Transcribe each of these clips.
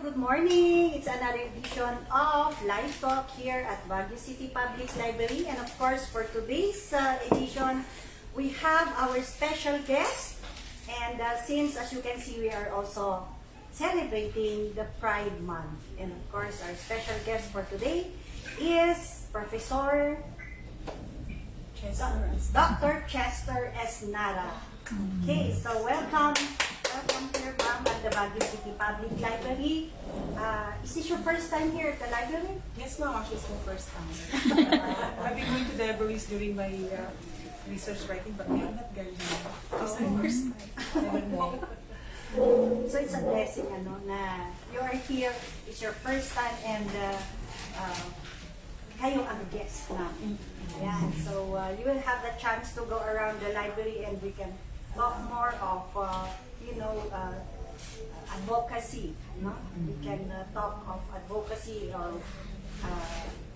good morning. It's another edition of Live Talk here at Baguio City Public Library. And of course, for today's edition, we have our special guest. And since, as you can see, we are also celebrating the Pride Month. And of course, our special guest for today is Professor Dr. Chester Esnara. Okay, so welcome here, ma'am, at the Baguio City Public Library. Is this your first time here at the library? Yes, ma'am. Actually, it's my first time. I've been going to the libraries during my research writing, but I'm not going to. It's my first time. So it's a blessing, ano, na you are here. It's your first time, and kayo ang guest namin. Yeah, so you will have the chance to go around the library, and we can talk more of advocacy, no? We can talk of advocacy or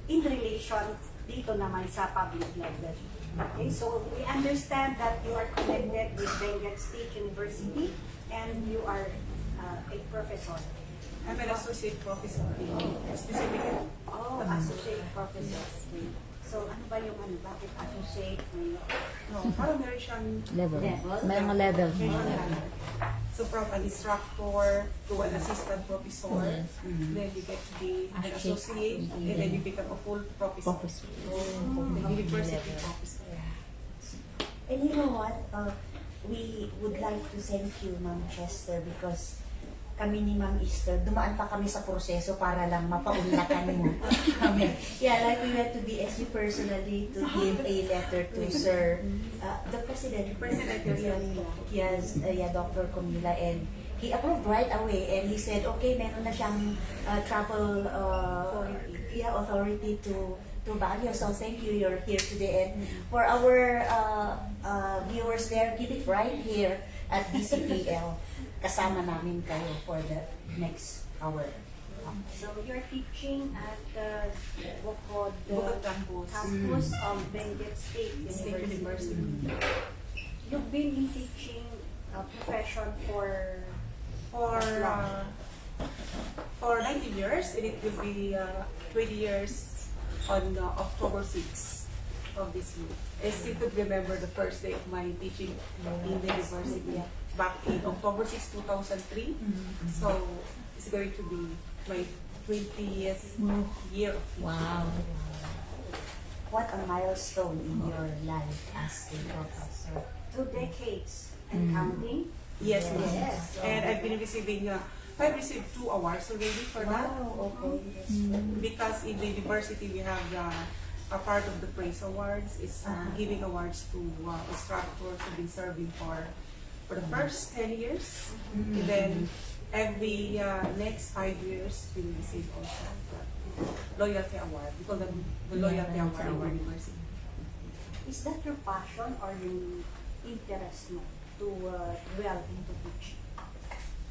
in relation dito naman sa public library. Okay, so we understand that you are connected with Benguet State University and you are a professor. I'm an associate professor specifically. Oh, associate professor. So ano ba yung bakit associate? No, parang meron siyang Level. May mga level. So from an instructor to an assistant professor, then you get to be an associate, and then you become a full professor. The university professor. And you know what? We would like to thank you, Ma'am Chester, because kami ni Ma'am Esther, dumaan pa kami sa proseso para lang mapaunlakan mo kami. Yeah, like we went to BSU personally to give a letter to Sir, the President. Yes, Dr. Comila, and he approved right away, and he said, okay, meron na siyang travel authority to Baguio. So thank you, you're here today. And for our viewers there, keep it right here at DCPL. Kasama namin kayo for the next hour. So you're teaching at the Bukod campus of Benguet State University. You've been in teaching profession for 19 years, and it will be 20 years on October 6 of this year. I still could remember the first day of my teaching in the university back in October 6, 2003. So it's going to be my 20th year of teaching. Wow. What a milestone in your life as a professor. 2 decades and counting. Yes, ma'am. Yes. And I've been receiving, I've received 2 awards already for that. Wow, okay. Because in the university we have a part of the praise awards is giving awards to instructors who've been serving for the first 10 years. And then every next 5 years we will receive also the loyalty award. We call them the loyalty award in the university. Is that your passion or yung interest mo to dwell into teaching?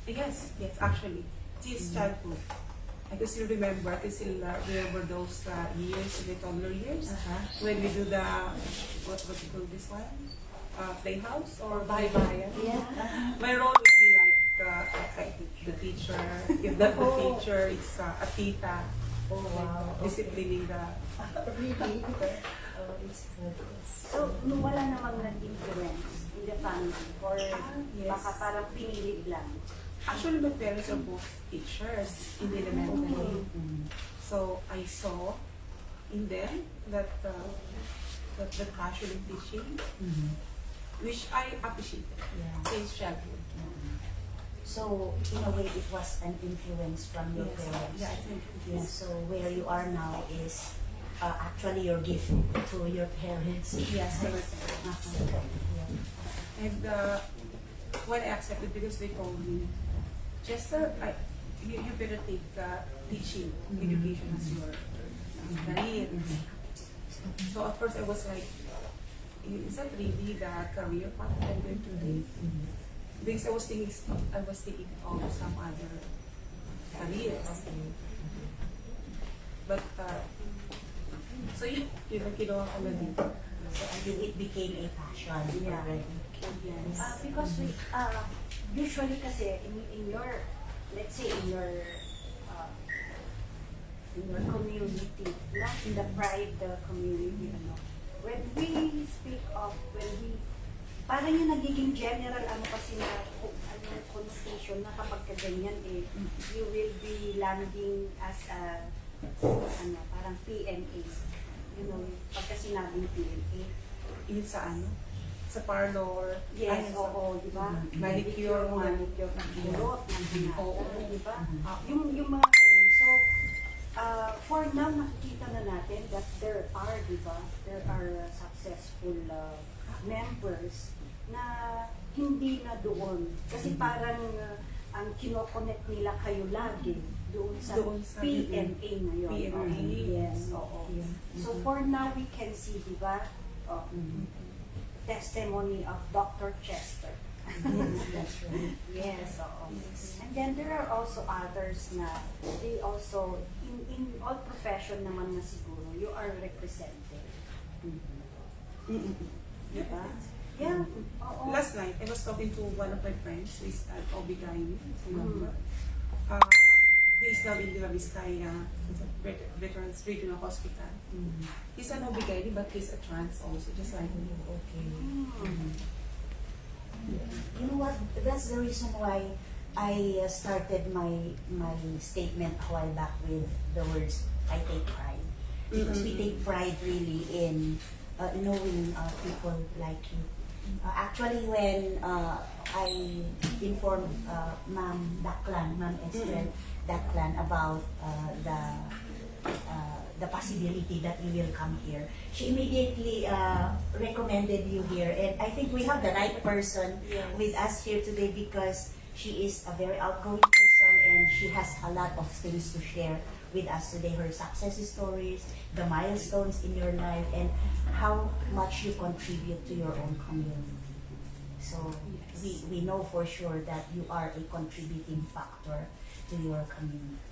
Yes, actually. Since childhood. I can still remember, those years, the toddler years, when we do the, what you call this one? Playhouse or bahay-bahayan. Yeah. My role would be like the teacher. If not the teacher, it's a tita. Oh, wow. Disciplining the... Really? It's good. So, wala namang nag-influence in the family or yes. baka parang pinilig lang? Actually, my parents are both teachers in the elementary. So I saw in them that the passion in teaching, which I appreciated since childhood. So, in a way, it was an influence from your parents. Yeah, I think it is. So, where you are now is actually your gift to your parents. Yes, and when I accepted, because they told me, Chester, you better take teaching, education as your career. So at first I was like, is that really the career path I'm going to take? Because I was thinking of some other careers. But so kinuha ko na dito. So, until it became a passion. Yeah. Already. Because we usually kasi in your, let's say in your in your community, not in the pride community, ano. When we speak of, parang yung nagiging general, ano kasi na, connotation na kapag kaganyan, you will be landing as a, parang PMA. You know, pagka sinabing PMA. Yun sa ano? Sa parlor. Yes, oo, di ba? Manicure, manicure, kulot, Oo. di ba? Yung mga ganun. So, for now, nakikita na natin that there are, di ba, there are successful members na hindi na doon. Kasi parang ang kinoconnect nila kayo lagi doon sa PMA ngayon. PMA. Yes, oo. So, for now, we can see, di ba, testimony of Dr. Chester. That's right. Yes, oo. And then there are also others na they also, in all profession naman na siguro, you are represented. Diba? Yeah. Oo. Last night, I was talking to one of my friends who is at OB-GYN. He is now in the Vizcaya Veterans Regional Hospital. He's an OB-GYN, but he's a trans also, just like me. Okay. You know what? That's the reason why I started my statement a while back with the words "I take pride," because we take pride really in knowing people like you. Actually, when I informed Ma'am Esther Daklan about the possibility that you will come here, she immediately recommended you here, and I think we have the right person with us here today because she is a very outgoing person and she has a lot of things to share with us today, her success stories, the milestones in your life, and how much you contribute to your own community. So we know for sure that you are a contributing factor to your community.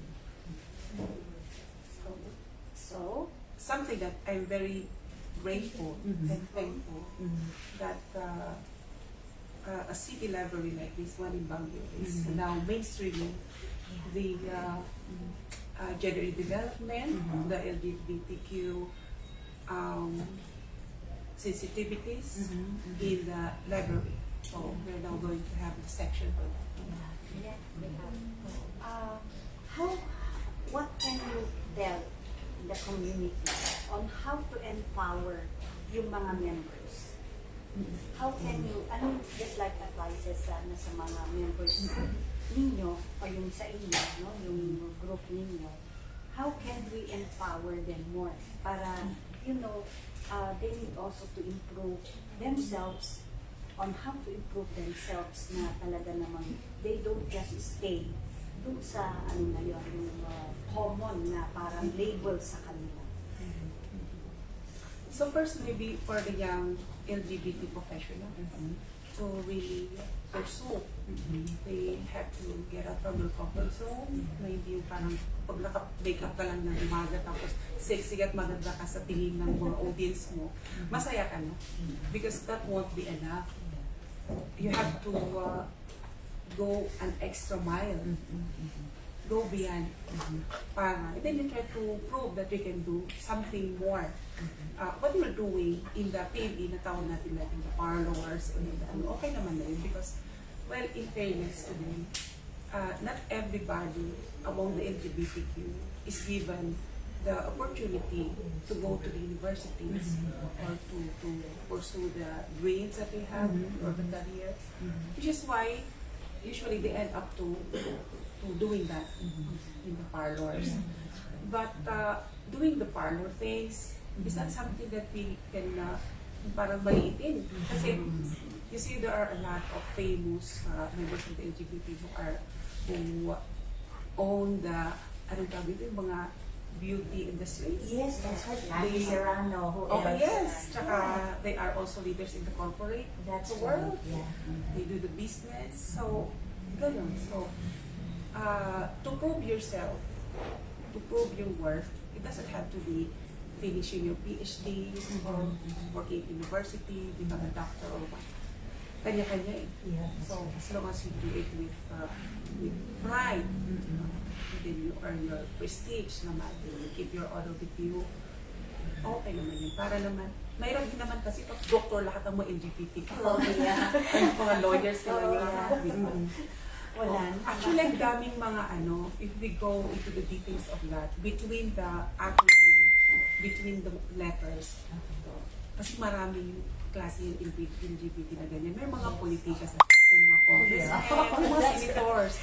So, Something that I'm very grateful and thankful that a city library like this one in Benguet is now mainstreaming the gender development, the LGBTQ sensitivities in the library. So we're now going to have a section for that. yeah, we have. What can you tell the community on how to empower yung mga members? How can you, just like advices sana sa mga members ninyo o yung sa inyo, no, yung group ninyo, how can we empower them more para, they need also to improve themselves on how to improve themselves na talaga naman they don't just stay dun sa yung common na parang label sa kanila. So first, maybe for the young LGBT professional to really pursue, they have to get out from their comfort zone. Maybe yung parang pag naka-make up ka lang ng umaga tapos sexy at maganda ka sa tingin ng mga audience mo, masaya ka, no? Because that won't be enough. You have to go an extra mile, go beyond, and then you try to prove that you can do something more. What you're doing in the PME na tawag natin the parlors, okay naman na yun because, well, in fairness to them, not everybody among the LGBTQ is given the opportunity to go to the universities or to pursue the dreams that they have or the career, which is why usually they end up to doing that in the parlors. But doing the parlor things is not something that we can parang maliitin. Kasi you see there are a lot of famous members of the LGBT who own the, yung mga beauty industries. Yes, that's right. Abby Serrano, who else? Yes. Tsaka they are also leaders in the corporate That's world. right. Yeah. They do the business. So, ganun. So, to prove yourself, to prove your worth, it doesn't have to be finishing your PhD or working at university, become a doctor or what. kanya-kanya eh. Yeah. So, as long as you do it with pride, then you earn your prestige naman, then you keep your honor with you, okay naman yun. Para naman, mayroon din naman kasi pag doktor lahat ang mga LGBT. Oh, yeah. Ang mga lawyers sila Oh, yun. yeah. Wala. Actually, ang daming mga if we go into the details of that, between the acronym, between the letters, kasi maraming klase yung LGBT na ganyan. May mga politicians, may mga congressmen, may mga senators,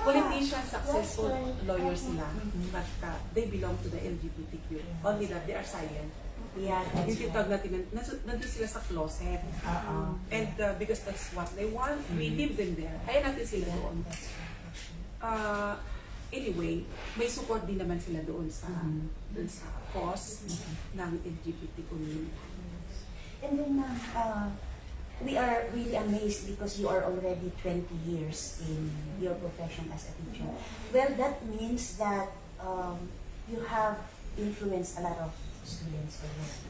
politicians, successful lawyers sila, but they belong to the LGBTQ. Only that, they are silent. Yeah, that's Yung titag natin, nandun sila sa closet. And because that's what they want, we leave them there. Kaya natin sila doon. Anyway, may support din naman sila doon sa cause ng LGBT community. And then, we are really amazed because you are already 20 years in your profession as a teacher. Well, that means that you have influenced a lot of students already.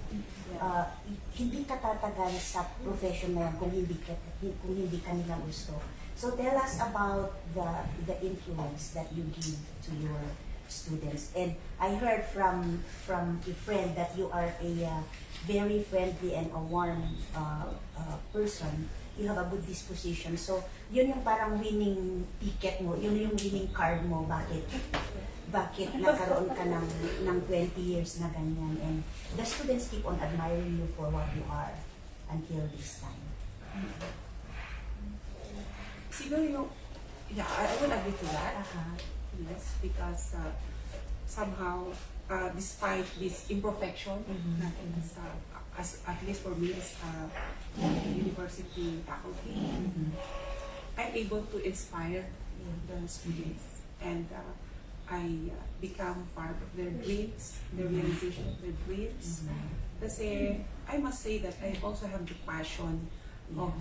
Hindi ka tatagal sa profession na yan kung hindi ka nila gusto. So tell us about the influence that you give to your students. And I heard from a friend that you are a very friendly and a warm person. You have a good disposition. So yun yung parang winning ticket mo, yun yung winning card mo. Bakit nagkaroon ka ng 20 years na ganyan, and the students keep on admiring you for what you are until this time. Siguro yung, I will agree to that. Yes, because somehow, despite this imperfection, natin as at least for me as a university faculty, I'm able to inspire the students, and I become part of their dreams, their realization of their dreams. Kasi I must say that I also have the passion of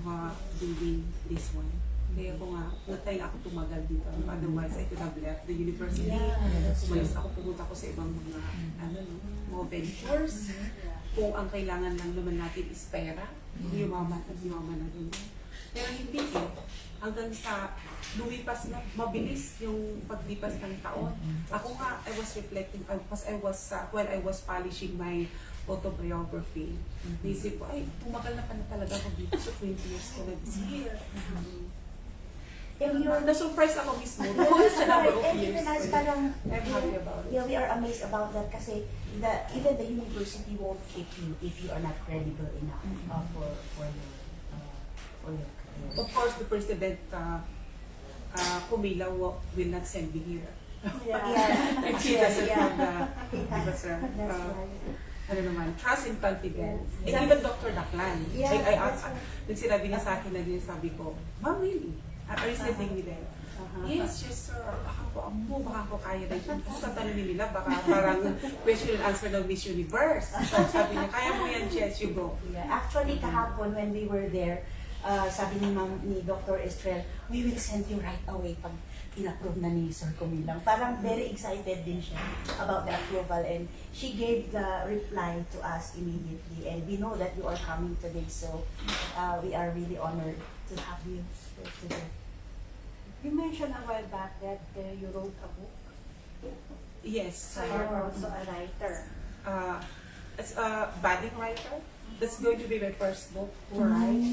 doing this one. Kaya ko nga, natay ako tumagal dito. Otherwise, I could have left the university. Umalis ako, pumunta ko sa ibang mga, mga ventures. Kung ang kailangan lang naman natin is pera, yumaman na rin. Pero hindi eh. Hanggang sa lumipas na, mabilis yung paglipas ng taon. Ako nga, I was reflecting, while I was polishing my autobiography, naisip ko, ay, tumagal na talaga ako dito. So 20 years ko na this year. Na-surprise ako mismo. Sa number of years. Parang, I'm happy about it. yeah, we are amazed about that kasi even the university won't keep you if you are not credible enough for your career. Of course, the president, Kumila, will not send me here. If she doesn't have That's right. trust and confidence. And even Dr. Daklan. I asked, nung sinabi niya sa akin na din, sabi ko, Ma'am, really? Are you sending me there? Yes, sir. Baka ko kaya na yun. Kung tatanungin nila, baka parang question and answer ng Miss Universe. So, sabi niya, kaya mo yan, Jess, you go. Yeah. Actually, kahapon when we were there, sabi ni Dr. Estrel, we will send you right away pag in-approve na ni Sir Kumilang. Parang very excited din siya about the approval, and she gave the reply to us immediately, and we know that you are coming today, so we are really honored to have you here today. You mentioned a while back that you wrote a book. Yes. So you're also a writer. As a budding writer, that's going to be my first book to write.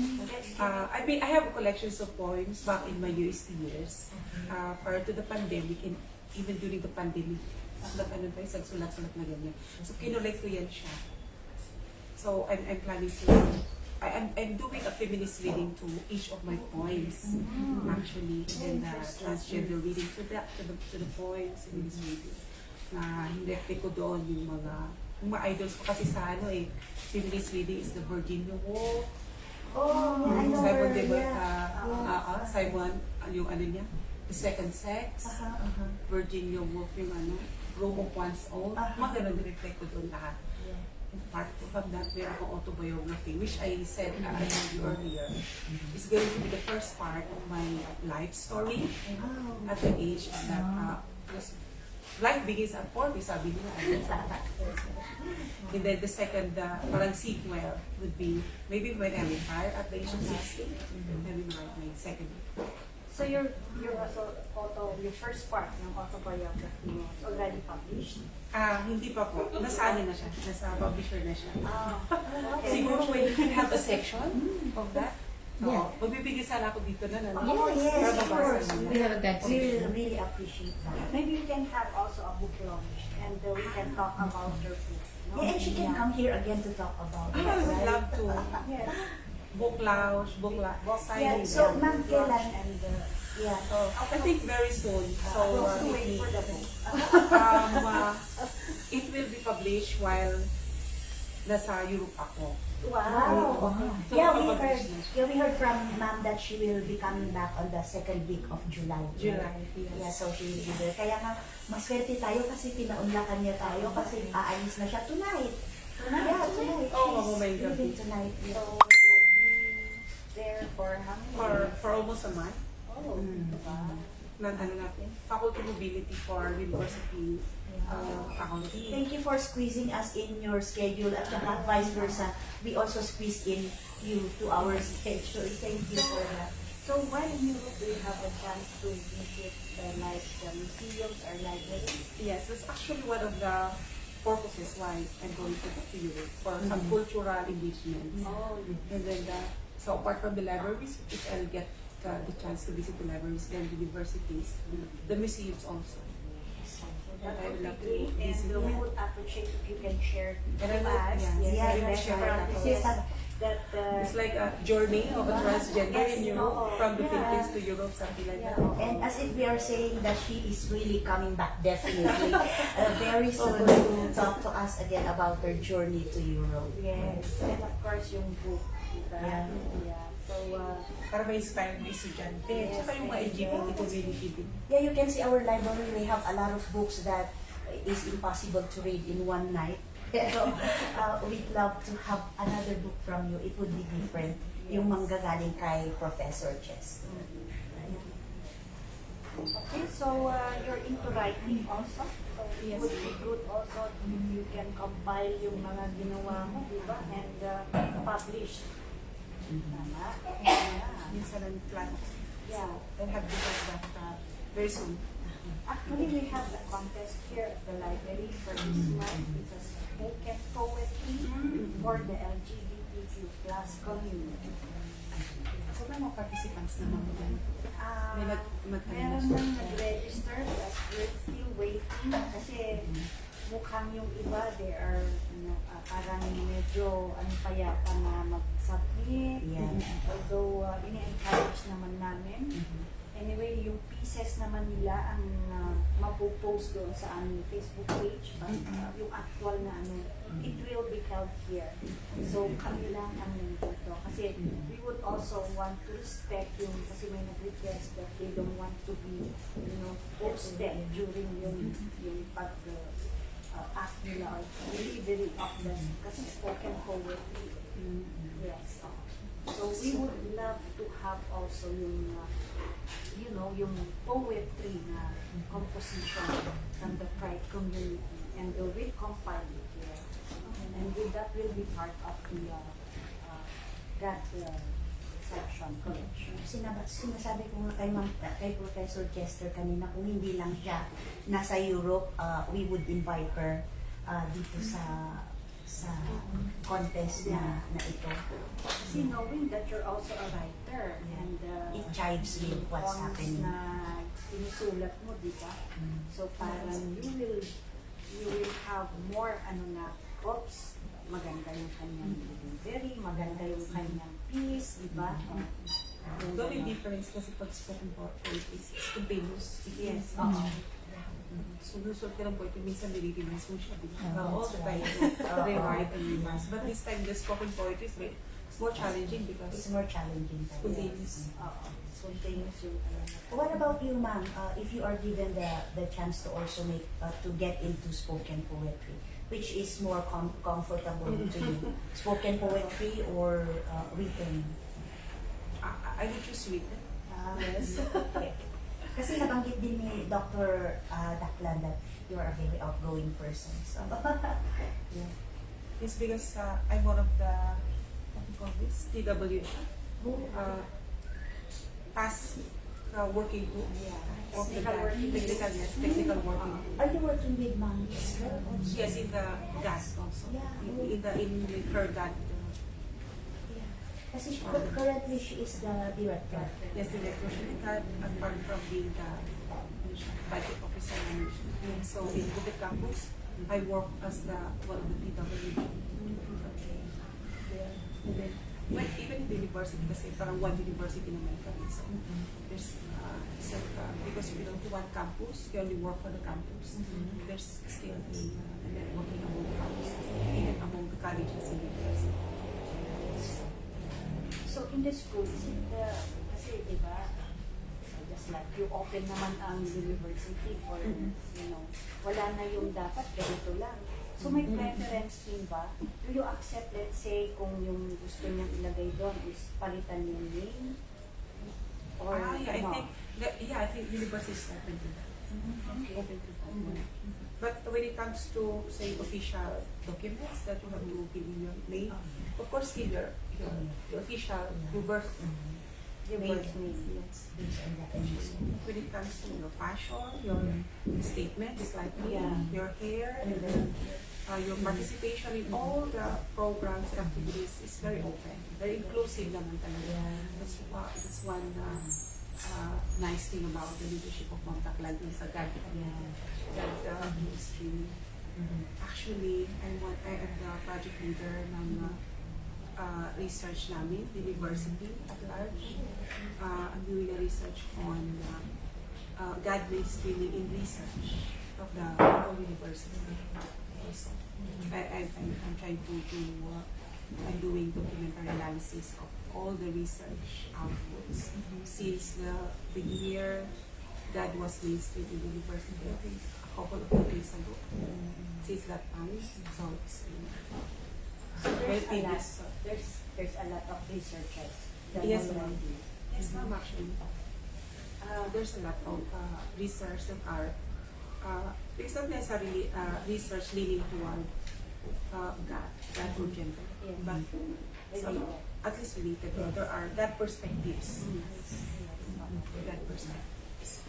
I have collections of poems back in my UST years. Prior to the pandemic, and even during the pandemic, sulat-sulat na ganyan. So, kinulit ko yan siya. So, I'm planning to, I'm doing a feminist reading to each of my poems, actually, and transgender reading to the poems, feminist reading. Na hinreflect ko doon yung mga idols ko kasi sa feminist reading is the Virginia Woolf. I know Simon her, Simon, yung niya, The Second Sex, Virginia Woolf, yung Rome of One's Own, mga ganun, reflect ko doon lahat. Part of that, meron akong autobiography, which I said I told you earlier, is going to be the first part of my life story at the age that was life begins at 40, sabi nila. And then the second, parang sequel would be maybe when I retire at the age of 60, I will write my second book. So your your first part ng autobiography mo is already published? Hindi pa po. Nasa ano na siya? Nasa publisher na siya. Okay. Siguro when you can have a section of that. Yeah. Magbibigay sana ako dito na. Oh, yes, Para of mabasa course. nila. We have a good We section. really appreciate that. Maybe we can have also a book launch and we can talk about your book. No? Yeah, and she can come here again to talk about it. I would right? love to. Yes. Book lounge, book Yeah, signing. so ma'am, kailan? And Yeah. I think very soon. So, we'll to wait for the book. it will be published while nasa Europe ako. Wow. Yeah, we heard from ma'am that she will be coming back on the second week of July. July, Yeah, yes. so she will be there. Kaya nga, maswerte tayo kasi pinaunlakan niya tayo kasi aalis na siya tonight. Yeah, tonight. Oh, my She's God. leaving tonight. So Yeah. you'll be there for how many days? For almost a month. Oh, diba? Nandang natin. Faculty mobility for university faculty. Thank you for squeezing us in your schedule at saka vice versa. We also squeezed in you to our schedule. Thank you for that. So while in Europe, do you have a chance to visit the museums or libraries? Yes, that's actually one of the purposes why I'm going to Europe for some cultural engagements. Oh, And then, so apart from the libraries, if I'll get the chance to visit the libraries, then the universities, the museums also. that I would would love be to great. visit And we that. would appreciate if you can share And I with would- us. yeah, yeah, the that's best right. practices Yes. that It's like a journey of a transgender in Europe, from the Yeah. Philippines to Europe, something like that. And as if we are saying that she is really coming back definitely very soon to talk to us again about her journey to Europe. Yes, and of course yung book, diba? Yeah. Yeah. So, Para ma-inspire mga estudyante, Yes, tsaka yung mga thank you. LGBT community din. Yeah, you can see our library. We have a lot of books that is impossible to read in one night. So, we'd love to have another book from you. It would be different. Yung manggagaling kay Professor Chess. okay, so you're into writing also? So it Yes. would be good also if you can compile yung mga ginawa mo, diba? And publish. Tama? Yeah. Minsan ang plan. Yeah. I'll have to have that very soon. Actually, we have a contest here at the library for this month. It's a spoken poetry for the LGBTQ plus community. So may mga participants naman yan. May Meron nang nag-register but we're still waiting kasi mukhang yung iba, they are parang medyo pa yata na mag-submit. Yeah. Although ini-encourage naman namin. Anyway, yung pieces naman nila ang mapopost doon sa aming Facebook page. But yung actual na it will be held here. So kami lang ang nandito. Kasi we would also want to respect yung, kasi may nag-request that they don't want to be, posted during yung act nila or delivery of them. Kasi spoken poetry. Yes. So we would love to have also yung yung poetry na composition from the Pride community and we'll compile it here. And with that will be part of the that section collection. Sinasabi ko nga kay Professor Chester kanina, kung hindi lang siya nasa Europe, we would invite her dito sa contest na ito. Kasi knowing that you're also a writer and It jives with what's poems happening. na sinusulat mo, di ba? So parang you will have more oops, maganda yung kanyang delivery, maganda yung kanyang piece, di ba? The only difference kasi pag spoken poetry is spontaneous. Yes. Sumusot ka ng poetry, minsan nililinis mo siya. All the time, rewrite and revise. But this time, the spoken poetry is more challenging It's because more challenging. spontaneous. Spontaneous yung What about you, ma'am? If you are given the chance to also to get into spoken poetry, which is more comfortable to you, spoken poetry or written? I would choose written. yes. Okay. Kasi nabanggit din ni Dr. Daklan that you are a very outgoing person. So, yeah. It's because I'm one of the, what do you call this, TW, past working group of the technical working group. Are you working with Ma'am Esther? Yes, in the GAS also. Yeah. In her GAD. Yeah. Kasi currently she is the director. Yes, director siya in GAD, apart from being the budget officer. So in Benguet campus, I work as the one of the PW. Okay. Yeah. And then, well, even in the university, kasi parang one university naman kami. So there's, because you belong to one campus, you only work for the campus. There's still a networking among the campus, even among the colleges and universities. So in the school, is it kasi diba, just like you open naman ang university for, you know, wala na yung dapat, ganito lang. So may preference din ba? Do you accept, let's say, kung yung gusto niyang ilagay doon is palitan yung name? Or I ano? think I think university is open to that. Okay. Open to that. But when it comes to, say, official documents that you have to give in your name, of course, give your official, your birth Your name. birth name. Yes. Based on that and When it comes to your fashion, your statement is like Yeah. your hair, and then your participation in all the programs and activities is very open, very inclusive naman talaga. Yeah. That's one nice thing about the leadership of Ma'am Daklan sa GAD. That ministry. Actually, I am the project leader ng research namin, the university at large. I'm doing a research on God mainstreaming in research of the whole university. Also, I'm trying to do, I'm doing documentary analysis of all the research outputs since the year God was mainstreamed in the university, I think a couple of years ago. Since that time, so it's So there's a lot, tedious. there's a lot of researchers that Yes, will ma'am. do. Yes, ma'am, actually. There's a lot of research that are, it's not necessarily research leaning toward God or gender, Yes. but some, at least related. There are that perspectives. That perspectives.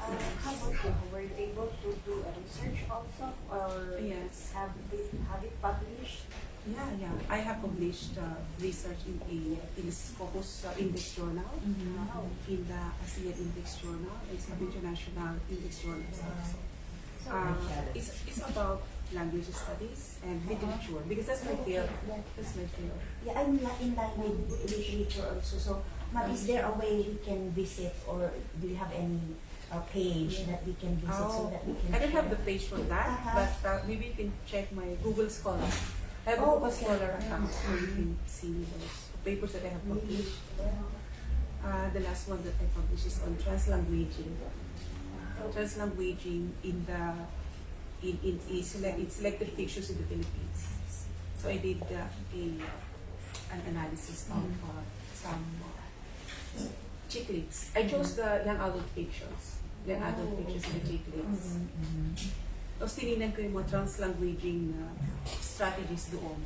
How about you? Were you able to do a research also, or Yes. have it published? Yeah. I have published research in the Scopus Index Journal, Wow. in the ASEAN Index Journal, and some international index journals also. It's about language studies and literature because that's my field. That's my field. Yeah, I'm in line with literature also. So, ma'am, is there a way we can visit, or do you have any page that we can visit so that we can? I don't have the page for that, Uh-huh. but maybe you can check my Google Scholar. I have a Oh, Google okay. Scholar account where you can see those papers that I have published. The last one that I published is on translanguaging. Translanguaging in selected fictions in the Philippines. So I did an analysis of some chiclets. I chose the young adult fictions. Young adult fictions in the chiclets. Tapos tinignan ko yung mga translanguaging strategies doon.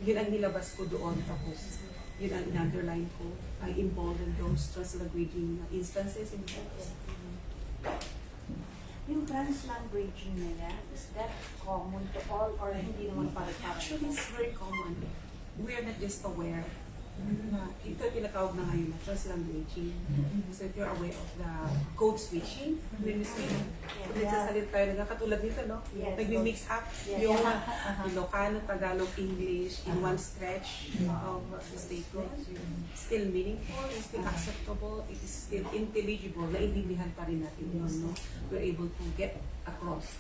Yun ang nilabas ko doon. Tapos yun ang in-underline ko. I embolden those translanguaging instances in books. Yung translanguaging na yan, is that common to all or hindi naman para-para? Actually, it's very common. We are not just aware na ito yung tinatawag na ngayon na translanguaging. So if you're aware of the code switching, linguistic, kung nagsasalit tayo na katulad nito, no? Yes. Nagmi-mix up Yes. yung Ilocano, Tagalog, English in one stretch of the statement. Still meaningful, it's still acceptable, it is still intelligible, naiintindihan pa rin natin yun, no? We're able to get across.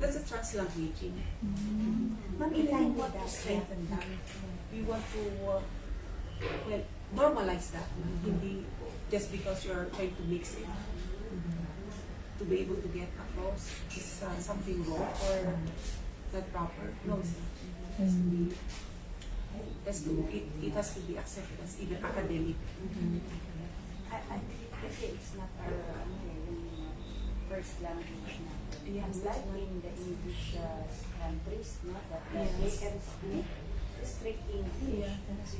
That's a translanguaging. Ma'am, in line with To that. strengthen that. We want to normalize that. Hindi just because you're trying to mix it. To be able to get across is something wrong or not proper. No, it's not. It has to be accepted as even academic. I Kasi it's not our yung first language na. Yes, Unlike that's in the English countries, no, that Yes. they can speak strict English.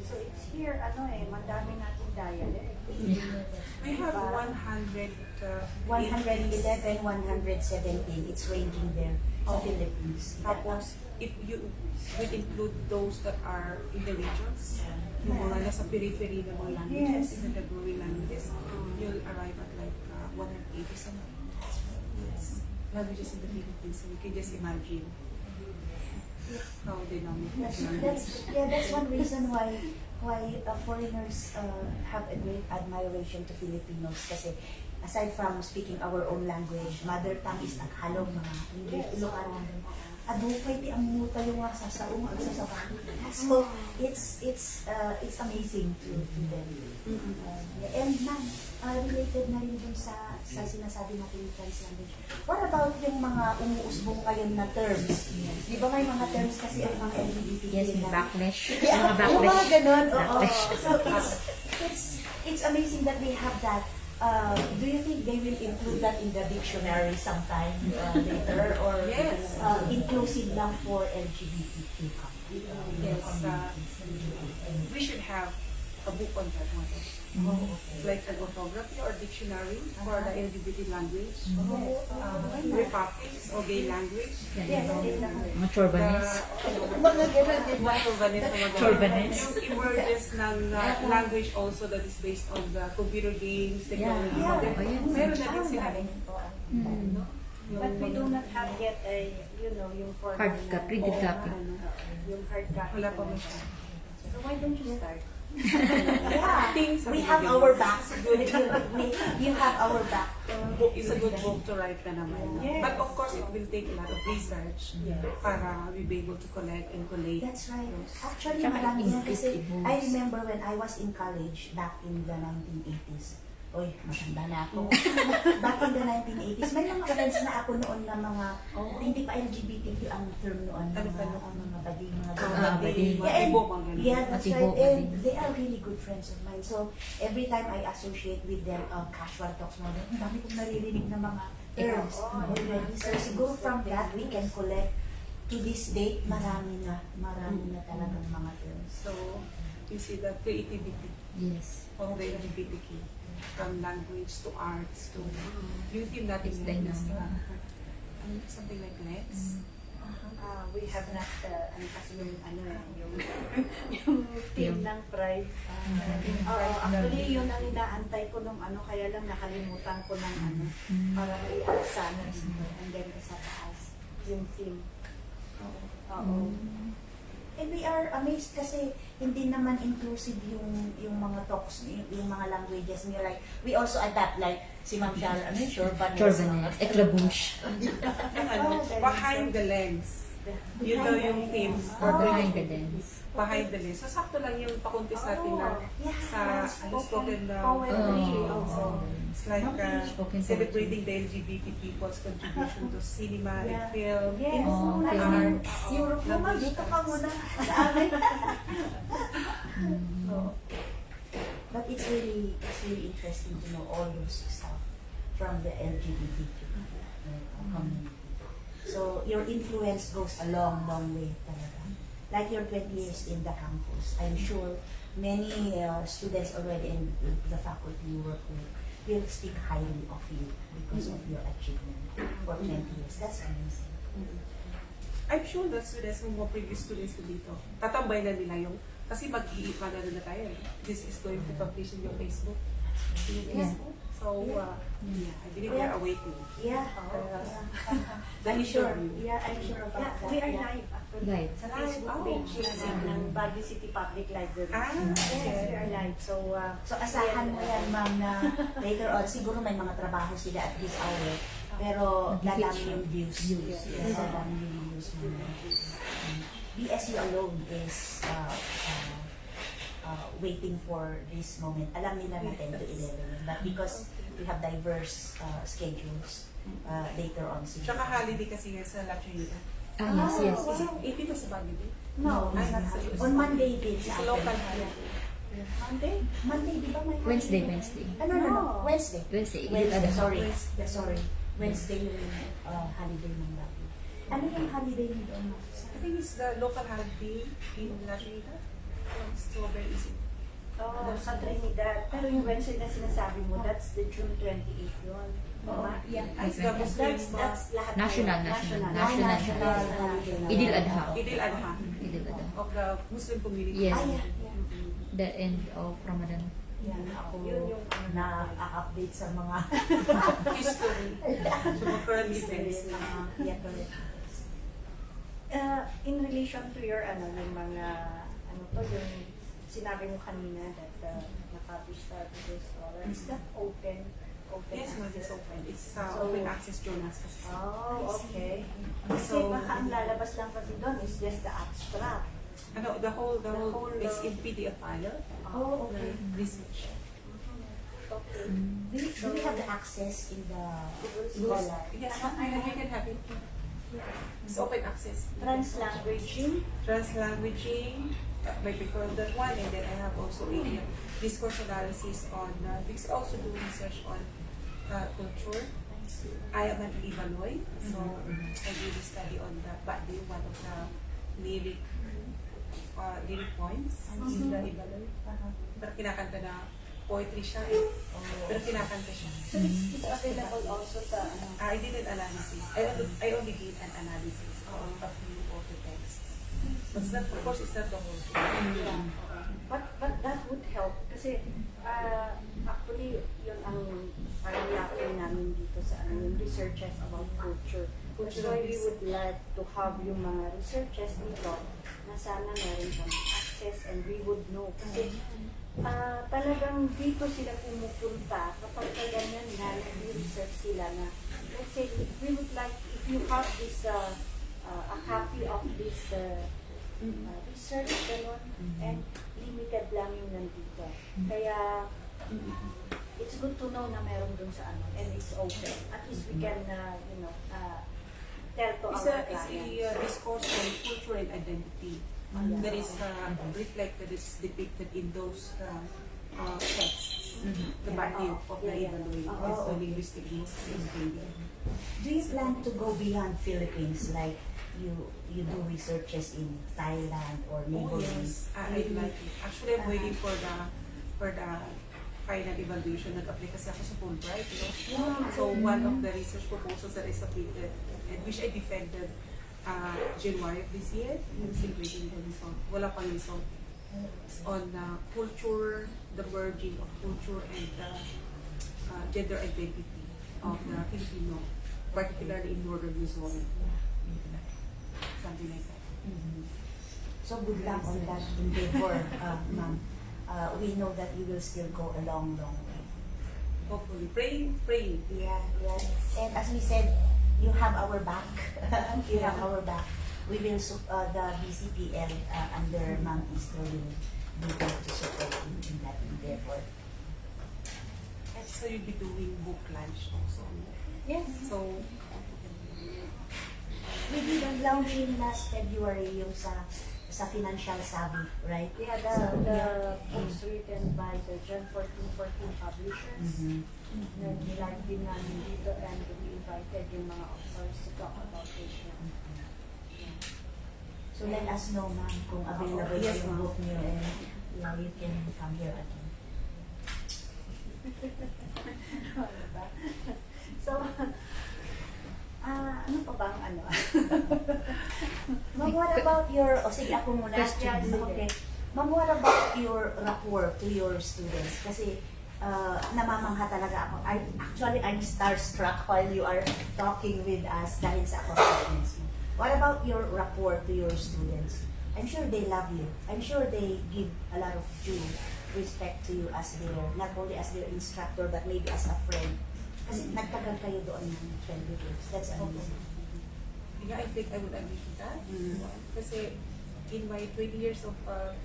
So it's here, madami nating dialect. We have 100. 111, 117, it's ranging there sa Oh. Philippines. Tapos, if you will include those that are in the regions, yung mga nasa periphery ng mga languages, Yes. in the growing languages, you'll arrive at like 180 something. Yes. Languages in the Philippines, so you can just imagine how dynamic That's one reason why foreigners have a great admiration to Filipinos kasi aside from speaking our own language, mother tongue is naghalong mga English, Ilocano. Adupay ti ang muta yung mga sasaong ang sasabahan. So it's amazing to them. And ma'am, related na rin dun sa sinasabi natin yung trans language. What about yung mga umuusbong ngayon na terms? Di ba may mga terms kasi ang mga LGBTQ Yes, may na- backlash. Yeah, Mga yung backlash. mga ganun, oo. Backlash. So it's amazing that they have that. Do you think they will include that in the dictionary sometime later or Yes. inclusive lang for LGBTQ? Yes, we should have a book on that one. Like an orthography or dictionary for the LGBT language, Republics or gay language. Mga chorbanes. Mga ganun, di ba? Chorbanes. Yung emergence ng language also that is based on the computer games, technology. Yeah. Meron na din sila. But we do not have yet yung formal Hard na- copy, printed copy. Yung hard copy. Wala pa masyado. So why don't you start? Yeah, Things we are have good. our back. You have our back. Book is a good book to write na naman. Yes. But of course, it will take a lot of research para we be able to collect and collate. That's right. Actually, Tsaka marami yan increase kasi events. I remember when I was in college back in the 1980s. Oy, matanda na ako. Back in the 1980s, may mga friends na ako noon na mga, hindi pa LGBTQ ang term noon, mga bading, mga bading. Yeah, and, Matibo, mga ganun. yeah, that's Matibo, right. And bading. they are really good friends of mine. So, every time I associate with them, casual talks mga ganun, ang dami kong naririnig na mga terms already. So, siguro from that, we can collect to this date, marami na talagang mga terms. So, you see the creativity Yes. of the LGBTQ. From language to arts to yung team natin It's ngayon is, dynamic. something like Lex. We have not, kasi yung team ng Pride. Actually, yun ang inaantay ko nung kaya lang nakalimutan ko ng para i-asa and then sa taas, yung team. Oo. And we are amazed kasi hindi naman inclusive yung mga talks, yung mga languages niya. Like, we also adapt like si Ma'am Shara, Chorbanes. Chorbanes. Eclabouche. Yung behind the lens. Yun daw yung theme Or for behind the dance. behind the lens. So, sakto lang yung pakuntis natin na sa spoken poetry. Oh. It's like Spoken celebrating the LGBT people's contribution to cinema and film. Yes. Oh, Like, okay. Europe naman, dito ka muna sa amin. So, but it's really interesting to know all those stuff from the LGBTQ community. So, your influence goes a long way talaga. Like your 20 years in the campus, I'm sure many students already in the faculty you work with will speak highly of you because of your achievement for 20 years. That's amazing. I'm sure that students, mga previous students ko dito, tatambay na nila yung, kasi mag-iipa na rin na tayo. This is going to publish in your Facebook. Yeah. So, yeah, I believe they are awaiting. Yeah. I'm sure. Yeah, I'm sure about Yeah, that. we are Yeah. live actually. Live. Sa Facebook page ng Baguio City Public Library. Yes, we are live. So, So asahan mo yan, ma'am, na later on, siguro may mga trabaho sila at this hour, pero dadami yung views. Views, Yes, dadami yung views mo. BSU alone is waiting for this moment. Alam nila na 10 to 11, but because we have diverse schedules, later on siguro. Tsaka holiday kasi nga sa La Trinidad. Ah, yes, yes. Is it 80 ba sa Baguio? No, Ay, it's not. sa- On Monday din It's sa local atin. holiday. Monday? Monday, di ba may Wednesday, holiday? Wednesday. No. No. Wednesday. Wednesday, Wednesday, Idul-Adha. sorry. Wednesday. Sorry. Wednesday yung holiday ng Baguio. Ano yung holiday niyo doon? I think it's the local holiday in La Trinidad. It's so very easy. Oh, sa Trinidad. Pero yung Wednesday na sinasabi mo, that's the June 28 yun. Tama? Yeah. It's the Muslim That's lahat National, na yun. national. National holiday. Idul-Adha. Idul-Adha Idul-Adha. of the Muslim community. Yes. Ah, yeah. The end of Ramadan. Yan, ako Yun yung na-update sa mga History. So, mga current events. yeah, correct. In relation to your yung mga yung sinabi mo kanina that na-publish this is that open Yes, ma'am, it's access? open. It's So- open access journals kasi. Oh, okay. Kasi So- baka ang lalabas lang kasi doon is just the abstract. Ano, the whole is in uh, PDF file. Oh, okay. Research. Okay. Do we have the access in the Scholar. Yes, I can have it. It's open access. Translanguaging. Translanguaging, by prefer that one, and then I have also a discourse analysis on, because I also do research on culture. I am an Ibaloy, so I do the study on the Badi, one of the lyric poems in the Ibaloy. Pero kinakanta na poetry siya eh. Pero kinakanta siya. So it's available also sa I did an analysis. I only did an analysis of a few of the texts. But it's not, of course, it's not the whole thing. Yeah. But that would help kasi actually yun ang parang yakin namin dito sa yung researches about culture. That's why we would like to have yung mga researches dito na sana meron kami access and we would know. Kasi talagang dito sila pumupunta kapag ganyan na nag-research sila na let's say we would like if you have this a copy of this research gano'n and limited lang yung nandito. Kaya it's good to know na meron dun sa and it's open. At least we can tell to It's our a clients. discourse on culture and identity that is reflected, is depicted in those texts. The body of the Ibaloy is the linguistic book in Kenya. Do you plan to go beyond Philippines, like you do researches in Thailand or neighboring? Yes, I like it. Actually, I'm waiting for the final evaluation. Nag-apply kasi ako sa Fulbright, So one of the research proposals that I submitted and which I defended January of this year, I'm still waiting for result. Wala pang result. On culture, the merging of culture and gender identity of the Filipino, particularly in Northern Luzon. Something like that. So good luck on that endeavor, ma'am. We know that you will still go a long, long way. Hopefully, praying. Yeah, yes. And as we said, you have our back. You have our back. We will, the BCPL under Ma'am Easter will be there to support you in that endeavor. So you'll be doing book lunch also. Yes. So, We did a launching last February yung sa Financial Savvy, right? Yeah, So, the books written by the John 1414 publishers. Then nilive din namin dito and we invited yung mga authors to talk about it. So let us know, ma'am, kung available Yes, yung ma'am. book niyo and you can come here again. So, ano pa bang Ma'am, what about your, sige ako muna. Question. Okay. Ma'am, what about your rapport to your students? Kasi namamangha talaga ako. I'm starstruck while you are talking with us dahil sa accomplishments mo. What about your rapport to your students? I'm sure they love you. I'm sure they give a lot of due respect to you as not only as their instructor, but maybe as a friend. Kasi nagtagal kayo doon ng 20 years. That's amazing. yeah, I think I would agree to that. Kasi in my 20 years of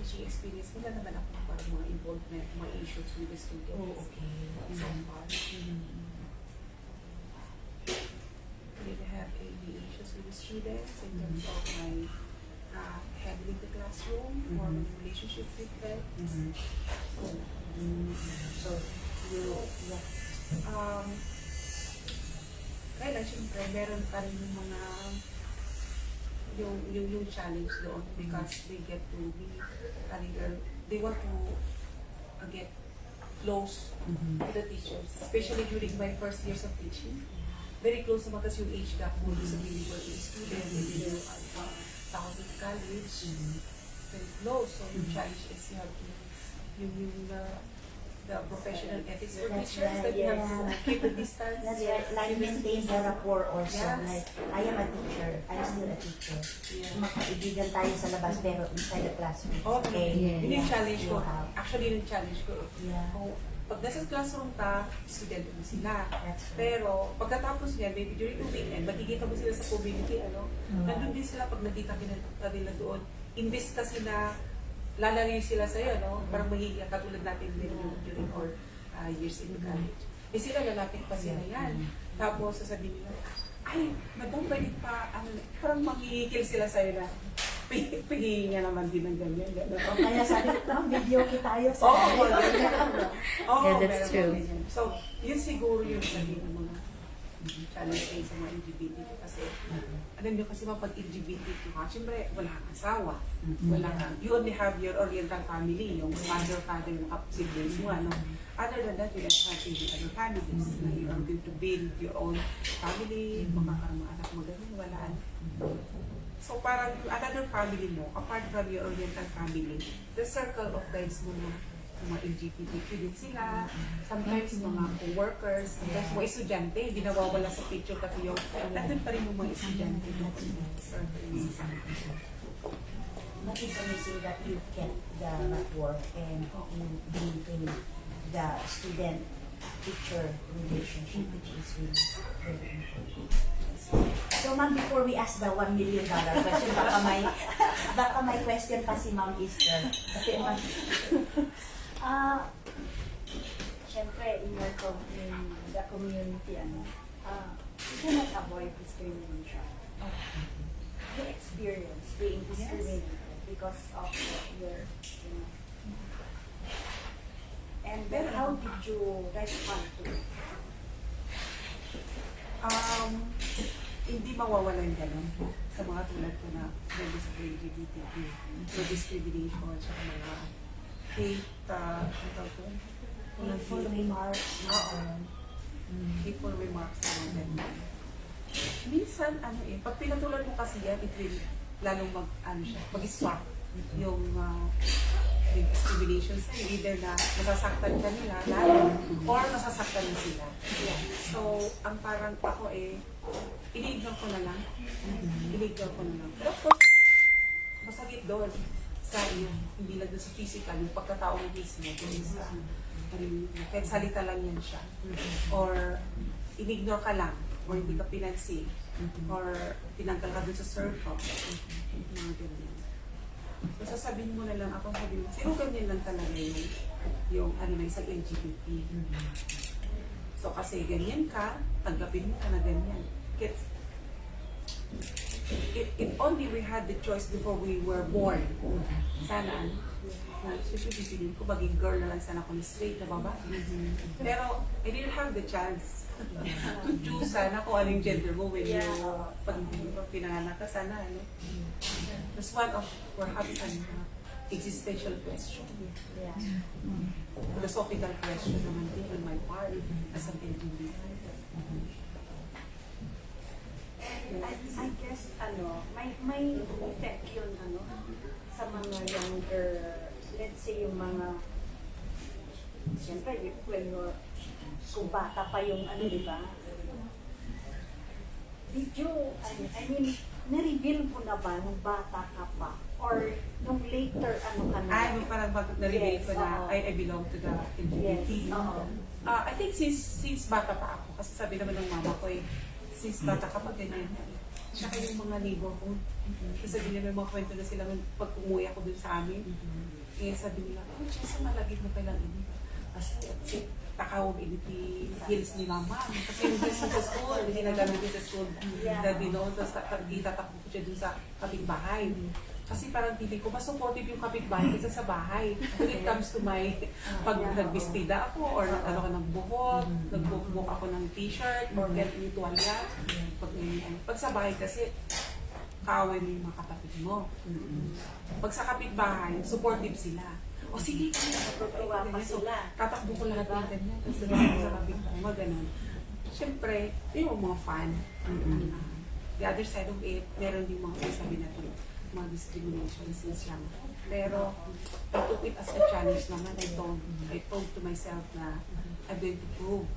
teaching experience, wala naman ako parang mga involvement, mga issues with the students. Oh, okay. So far. I didn't have any issues with the students in terms of my handling the classroom or my relationship with them. school. So, you, yeah. Kaya lang, syempre, meron pa rin yung mga yung challenge doon because they get to be they want to get close to the teachers, especially during my first years of teaching. Very close naman kasi yung age gap mo sa university student, and then yung tawag in college, very close. So yung challenge is you have to, the professional ethics for That's teachers, right, that you have yeah. to keep the distance. That's right. Like maintain the rapport also. Yes. Like, I am a teacher. I'm still a teacher. Yeah. Makaibigan tayo sa labas pero inside the classroom. Oh, Okay. yeah. Yun yung challenge ko. You have. Actually, yun yung challenge ko. Yeah. Kung pag nasa classroom ka, student mo sila. That's right. Pero pagkatapos niya, maybe during the weekend, makikita mo sila sa community, nandun din sila pag nakita ka nila doon. Imbes kasi na lalayo sila sa'yo, parang mahihiya katulad natin din during our years in college. Eh sila lalapit pa sila yan. Tapos sasabihin nila, ay, madam, pwede pa, parang manghihikil sila sa'yo na, pingin niya naman din ng ganyan. O kaya sabi ko, video kita tayo sa Oo, Yeah, that's true. So, yun siguro yung sabi ng mga challenge kayo sa mga LGBTQ kasi alam nyo kasi pag LGBTQ ka, siyempre wala kang asawa, wala kang, you only have your oriental family, yung mother, father, yung siblings mo, Other than that, you have the other families na you are going to build your own family, makakaroon mga anak mo ganun, wala. So parang yung another family mo, apart from your oriental family, the circle of friends mo na mga LGBTQ din sila, sometimes mga co-workers, sometimes mga estudyante, hindi nawawala sa picture kasi yung, nandun pa rin yung mga estudyante doon. But it's amazing that you kept the rapport and you maintain the student-teacher relationship, which is really very important. So, ma'am, before we ask the $1 million question, baka may question pa si Ma'am Easter. Kasi, ma'am, Siyempre, in the community, you cannot avoid discrimination. You experience being discriminated because of your, and then how did you respond to it? Hindi mawawala yung ganun sa mga tulad ko na members sa LGBTQ, so discrimination, sa mga hate, hateful remarks. hateful remarks na mga ganun. Minsan, pag pinatulan mo kasi yan, it will lalong mag-swap yung discrimination sa either na masasaktan ka nila lalo or masasaktan na sila. So, ang parang ako i-ignore ko na lang. I-ignore ko na lang. Pero of course, masakit doon sa iyo. Hindi lang doon sa physical, yung pagkatao mo mismo. Kahit salita lang yan siya. Or in-ignore ka lang. Or hindi ka pinansin. Or tinanggal ka doon sa circle. Mga ganyan. So, sasabihin mo na lang ako, sino ganyan lang talaga yung isang LGBT. So, kasi ganyan ka, tanggapin mo ka na ganyan. If only we had the choice before we were born, sana, siyempre pipiliin ko, maging girl na lang sana ako ni straight na babae. Pero, I didn't have the chance to choose sana kung anong gender mo when you, pag pinanganak ka sana, That's one of, we're having an existential question. Yeah. Philosophical question naman din on my part as an LGBT. I guess, may effect yun, sa mga younger, let's say yung mga, siyempre, kung bata pa yung di ba? Did you, na-reveal mo na ba nung bata ka pa? Or nung later, ka na? Yung parang bago na-reveal ko na oo. I belong to the LGBT. Yes, oo. I think since bata pa ako, kasi sabi naman ng mama ko since bata ka pa ganyan. Tsaka yung mga neighbor ko, sabi nila yung mga kwento na sila pag umuwi ako dun sa amin. Sabi nila, Chesa, malagit mo kailang ini. Kasi takawag initi heels ni mama. Kasi yung dress sa school, hindi nagamit din sa school. Sabi no, tapos itatakbo ko siya dun sa kapitbahay. Kasi parang feeling ko, mas supportive yung kapitbahay kaysa sa bahay. When it comes to my, pag nagbistida ako, or ano ka ng buhok, nag-book ako ng t-shirt, or get yung tuwalya. Pag sa bahay kasi, kaaway mo yung mga kapatid mo. Pag sa kapitbahay, supportive sila. O sige, Natutuwa pa sila. tatakbo ko lahat ng ganyan. Kasi sa kapitbahay, mga ganun. Siyempre, yung mga fan. The other side of it, meron din mga sabi na ito, mga discrimination since young. Pero, I took it as a challenge naman. I told to myself na I'm going to prove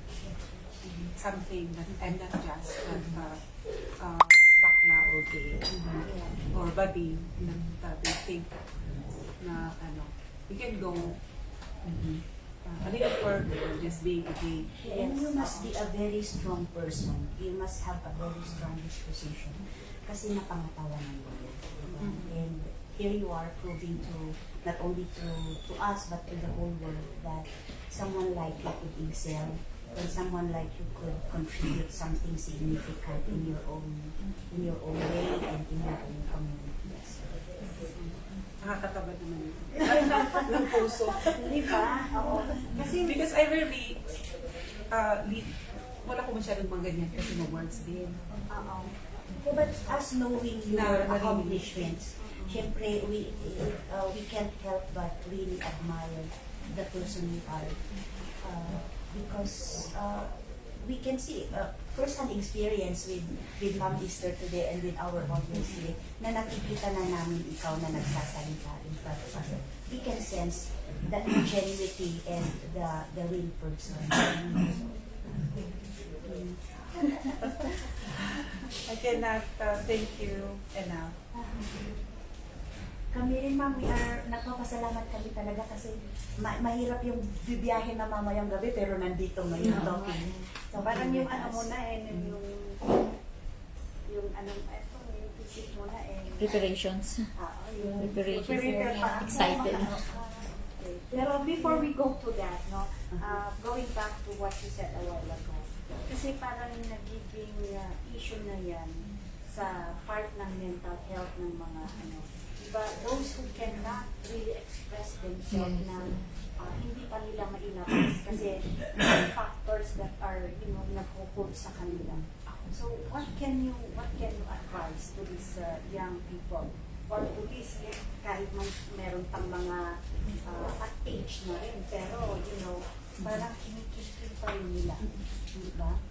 something that I'm not just bakla or gay or babi that they think na you can go a little further just being a gay. And you must be a very strong person. You must have a very strong disposition. Kasi napangatawanan mo yun. Diba? And here you are proving to, not only to us, but to the whole world that someone like you could excel, and someone like you could contribute something significant in your own way and in your own community. Nakakataba naman yun. Ng puso. Di ba? Oo. Kasi, Because I really, wala ko masyadong mga ganyan kasi no words din. oo. But as knowing your Na- accomplishments, syempre we can't help but really admire the person you are. Because we can see first-hand experience with Ma'am Esther today and with our audience today na nakikita na namin ikaw na nagsasalita in front of us. We can sense the ingenuity and the real person. I cannot thank you enough. Kami rin, ma'am, nagpapasalamat kami talaga kasi mahirap yung bibiyahe na mamayang gabi pero nandito ngayon talking. So, parang yung ano mo na yung isip mo na Preparations. yung Preparations. prepare pa. Excited. Okay. Pero before we go to that, going back to what you said a while ago, kasi parang nagiging issue na yan sa part ng mental health ng mga diba, those who cannot really express themselves Yes. na hindi pa nila mailabas kasi may factors that are nag-hold sa kanila. So what can you advise to these young people or to these kahit meron pang mga at age na rin pero parang kinikikil pa rin nila, diba?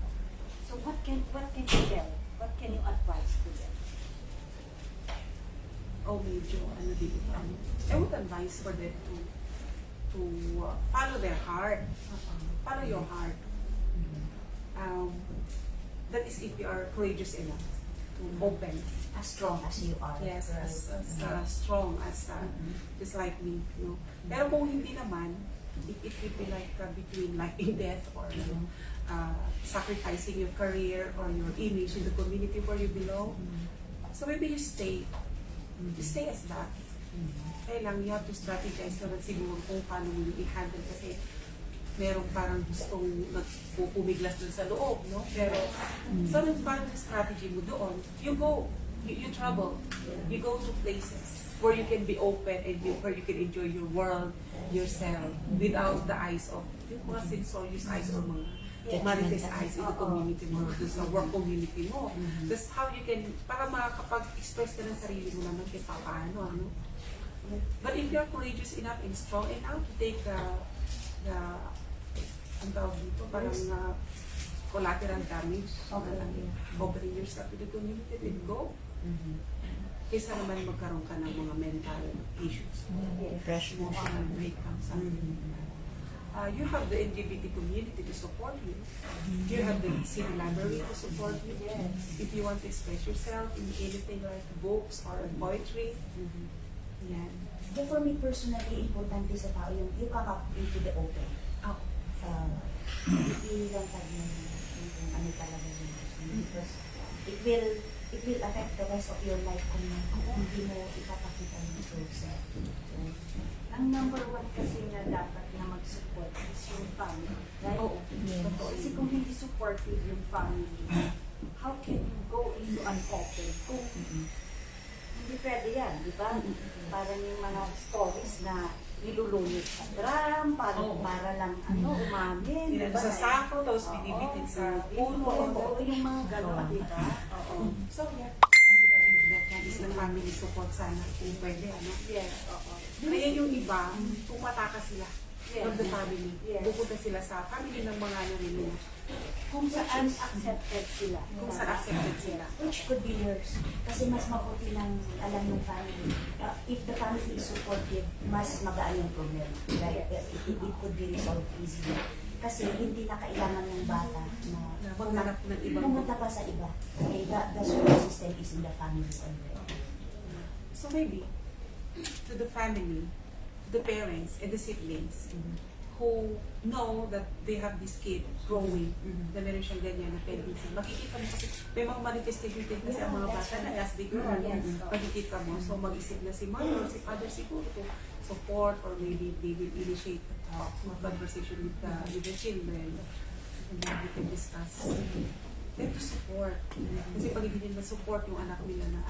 So what can you tell? What can you advise to them? Medyo, dito. I would advise for them to follow their heart. Follow your heart. That is if you are courageous enough to open. As strong as you are. Yes, as strong as just like me. Pero kung hindi naman, it will be like between life and death or sacrificing your career or your image in the community where you belong. So maybe you stay. Stay as that. Kaya lang, you have to strategize naman siguro kung paano mo yung i-handle kasi merong parang gustong nagpupumiglas dun sa loob, no? Pero, so nung parang strategy mo doon, you go, you travel, you go to places where you can be open and where you can enjoy your world, yourself, without the eyes of, yung mga censorious eyes or mga marites eyes in the community mo, sa work community mo. That's how you can, para makakapag-express ka ng sarili mo naman kung paano, ano? But if you're courageous enough and strong enough to take ang tawag dito, parang collateral damage, opening yourself to the community, then go. Kaysa naman magkaroon ka ng mga mental issues. Depression. Emotional breakdown, something like that. You have the LGBT community to support you. You have the city library to support you. If you want to express yourself in anything like books or poetry, yan. Yeah, for me personally, importante sa tao yung you come up into the open. Hindi lang tayo yung ano talaga yung gusto mo. Because it will affect the rest of your life kung hindi mo ipapakita yung true self. Ang number one kasi na dapat na mag-support is yung family, right? Oo. Kasi kung hindi supportive yung family, how can you go into an open kung Hindi pwede yan, di ba? Parang yung mga stories na nilulunod sa drum, para lang umamin. Nilagay diba? sa sako, tapos binibitin sa puno. Oo, yung mga gano'n, di ba? Oo. So, yeah. I would agree with that. Is the family support sana kung pwede, ano? Yes, oo. Kaya yung iba, pumataka sila from the family. Yes. Pupunta sila sa family ng mga ano nila. Kung saan accepted sila. Kung saan accepted sila. Which could be yours. Kasi mas mabuti ng alam ng family. If the family is supportive, mas magaan yung problem. Like, it could be resolved easily. Kasi hindi na kailangan ng bata na Maghanap ng ibang pumunta pa sa iba. Okay, the support system is in the family already. So maybe, to the family, the parents, and the siblings who know that they have this kid growing, na meron siyang ganyan na tendency. Makikita mo kasi, may mga manifestation din kasi ang mga bata na as they grow, makikita mo. So mag-isip na si mother or si father siguro to support or maybe they will initiate a talk, a conversation with the children. And then we can discuss. Then to support. Kasi pag hindi nila support yung anak nila na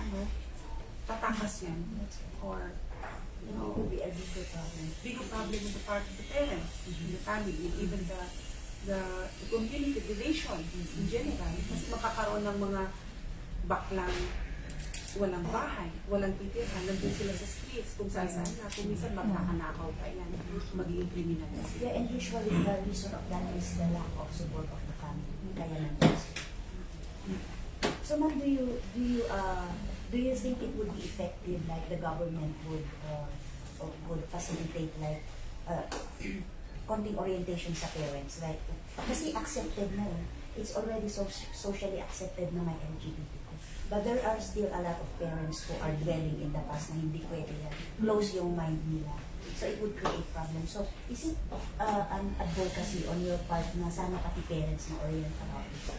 tatakas yan. Or, It could be a bigger problem. bigger problem on the part of the parents, the family, and even the community relations in general. Kasi makakaroon ng mga baklang walang bahay, walang titirhan, nandun sila sa streets, kung saan na, kung minsan magkakanakaw pa yan, magiging kriminal na sila. Yeah, and usually the reason of that is the lack of support of the family. Kaya nandiyan sila. So ma'am, do you think it would be effective, like the government would facilitate like konting orientation sa parents, like kasi accepted na it's already socially accepted na may LGBTQ. But there are still a lot of parents who are dwelling in the past na hindi pwede yan. Close yung mind nila. So it would create problems. So is it an advocacy on your part na sana pati parents na orient about this?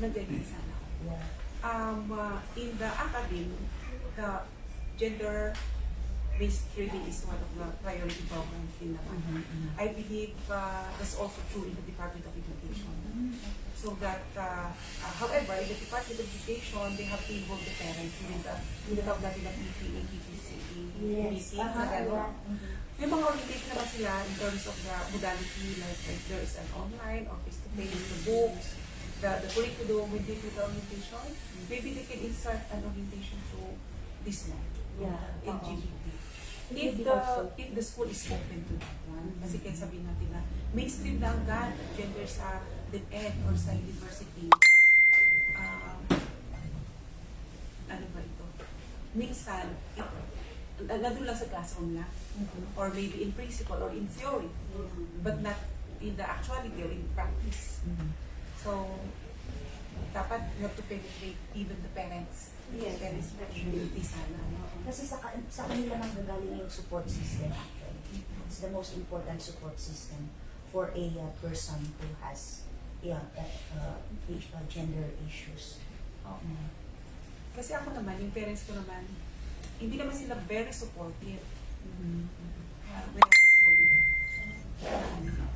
Nagganyan sana. Yeah. In the academy, the gender-based training is one of the priority programs in the I believe that's also true in the Department of Education. So that, however, in the Department of Education, they have to involve the parents in the tawag natin na PTA, PPCE, meeting, na gano'n. May mga orientation naman sila in terms of the modality, like there is an online or face-to-face, the books, the curriculum with digital orientation. Maybe they can insert an orientation to this one, LGBT. If the school is open to that one, kasi kaya sabihin natin na mainstream na agad gender sa DepEd or sa university. Ano ba ito? Minsan, nandun lang sa classroom lang. Or maybe in principle or in theory, but not in the actuality or in practice. So, dapat you have to penetrate even the parents. Yes, Parents community sana. Kasi sa kanila nang gagaling yung support system actually. It's the most important support system for a person who has gender issues. Kasi ako naman, yung parents ko naman, hindi naman sila very supportive. When I was growing up.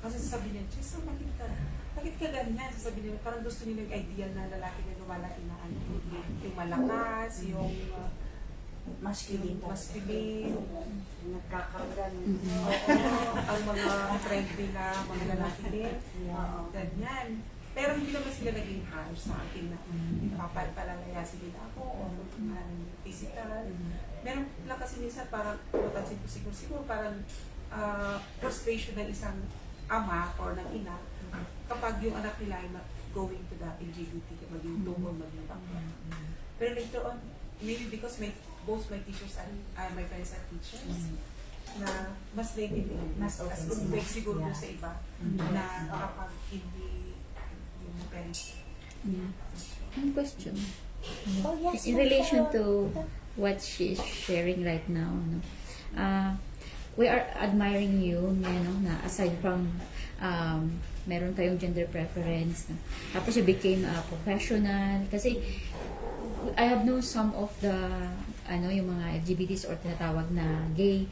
Kasi sasabihin niya, Chisa, bakit ka ganyan? Sasabihin niya, parang gusto nila yung ideal na lalaki na lumalaki na yung malakas, yung Masculine. Nagkakaroon. ang mga trend nila, mga lalaki din. Ganyan. Pero hindi naman sila naging harsh sa akin na papalalayasin nila ako o physical. Meron lang kasi minsan parang napansin ko siguro parang frustration ng isang ama or ng ina kapag yung anak nila ay going to the LGBT, maging tumor, maging bakla. Pero later on, maybe because both my teachers my friends are teachers, na mas naiintindihan, mas complex siguro doon sa iba na kapag hindi yung parents. One question. Oh, yes, In relation to what she's sharing right now, no? We are admiring you, na aside from meron kayong gender preference, no? Tapos you became a professional. Kasi I have known some of the yung mga LGBTs or tinatawag na gay,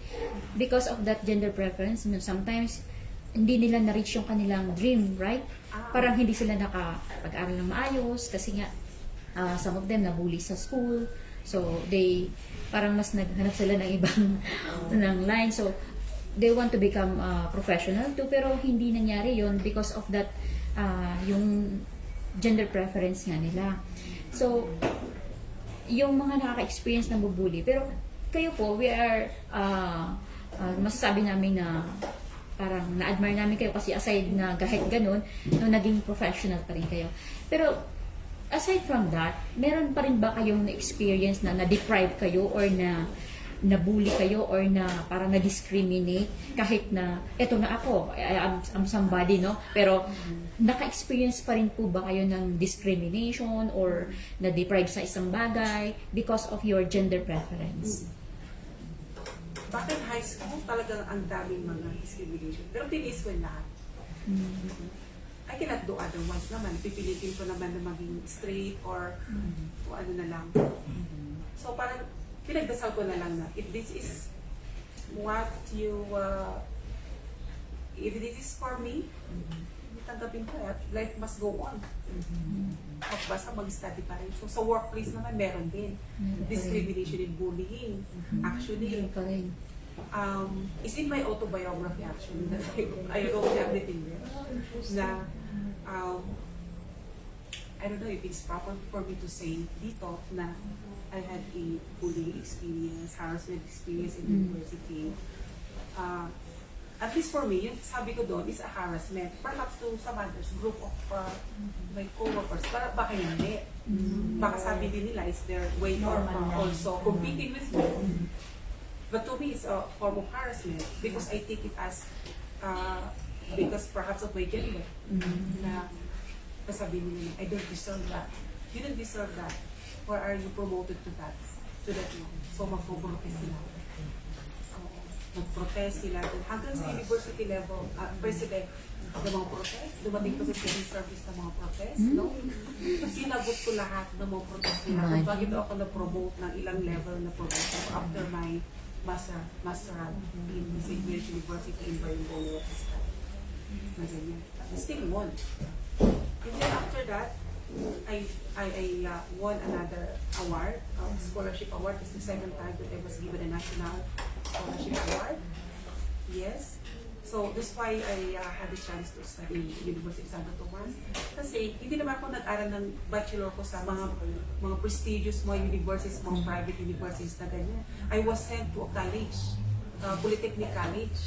because of that gender preference, sometimes hindi nila na-reach yung kanilang dream, right? Parang hindi sila nakapag-aral ng maayos kasi nga some of them nabully sa school, So, parang mas naghanap sila ng ibang ng line. So, they want to become professional too, pero hindi nangyari yon because of that, yung gender preference nga nila. So, yung mga nakaka-experience ng bubuli, pero kayo po, we are, masasabi namin na parang na-admire namin kayo kasi aside na kahit ganun, no, naging professional pa rin kayo. Pero, aside from that, meron pa rin ba kayong na-experience na na-deprive kayo or na nabully kayo or na parang na-discriminate kahit na eto na ako, I'm somebody, no? Pero naka-experience pa rin po ba kayo ng discrimination or na-deprive sa isang bagay because of your gender preference? Back in high school, talagang ang daming mga discrimination. Pero tinis ko yung lahat. I cannot do otherwise naman. Pipilitin ko naman na maging straight or kung ano na lang. So parang pinagdasal ko na lang na if this is what you, if this is for me, tanggapin ko at life must go on. At basta mag-study pa rin. So sa workplace naman meron din. Discrimination and bullying. Actually, it's in my autobiography actually. That I wrote everything there. Na, I don't know if it's proper for me to say dito na I had a bullying experience, harassment experience in university. At least for me, yung sabi ko doon is a harassment. Perhaps to some others, group of my co-workers, baka hindi. Baka sabi din nila is their way of also competing with me. But to me, it's a form of harassment because I take it as, because perhaps of my gender, na sabi nila, I don't deserve that. You don't deserve that. Why are you promoted to that? To that one. So mag-protest sila. Mag-protest sila. Hanggang sa university level, president, ng mga protest, dumating ko sa civil service ng mga protest, no? Sinabot ko lahat ng mga protest nila. Kung bakit ako na-promote ng ilang level na protest after my masteral in St. Mary's University in Benguet. Na ganyan. Still won. And then after that, I won another award, scholarship award. It's the second time that I was given a national scholarship award. Yes. So that's why I had the chance to study University of Santo Tomas. Kasi hindi naman ako nag-aral ng bachelor ko sa mga prestigious mga universities, mga private universities na ganyan. I was sent to a college, Polytechnic College.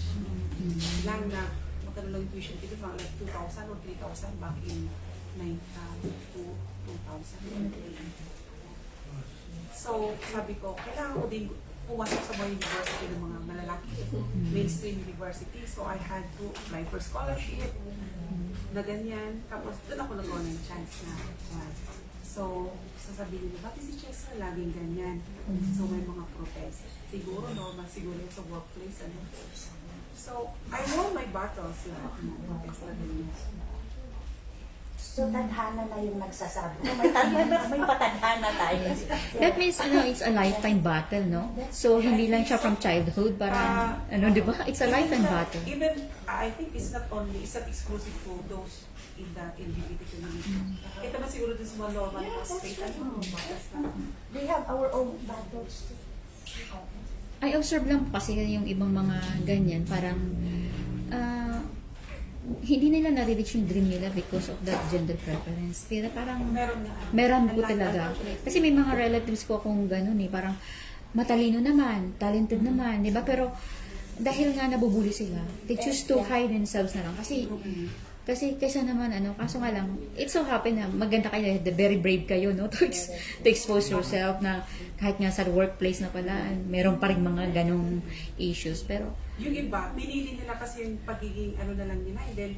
Lang na magkano lang tuition dito, mga like 2,000 or 3,000 back in 2000. So, sabi ko, kailangan ko din pumasok sa mga university ng mga malalaki, mainstream university. So, I had to apply for scholarship na ganyan. Tapos, doon ako nagawa ng chance na. So, sasabihin nila, bakit si Chester laging ganyan? So, may mga protest. Siguro, normal siguro sa workplace. Ano? So, I won my battles lahat ng protest na ganyan. So, tadhana na yung nagsasabi. May patadhana tayo. That means, it's a lifetime battle, no? So, hindi lang siya from childhood, parang, di ba? It's a lifetime battle. Even, I think it's not exclusive to those in the LGBT community. Ito naman siguro din sa mga normal na straight, We have our own battles too. I observe lang po kasi yung ibang mga ganyan, parang, hindi nila na-reach yung dream nila because of that gender preference. Kaya parang meron po talaga. Kasi may mga relatives ko kung gano'n parang matalino naman, talented naman, di ba? Pero dahil nga nabubuli sila, they choose to hide themselves na lang. Kasi kaysa naman, kaso nga lang, it so happen na maganda kayo, very brave kayo, no? To expose yourself na kahit nga sa workplace na pala, meron pa rin mga ganong issues. Pero, yung iba, pinili nila kasi yung pagiging na lang nila, and then,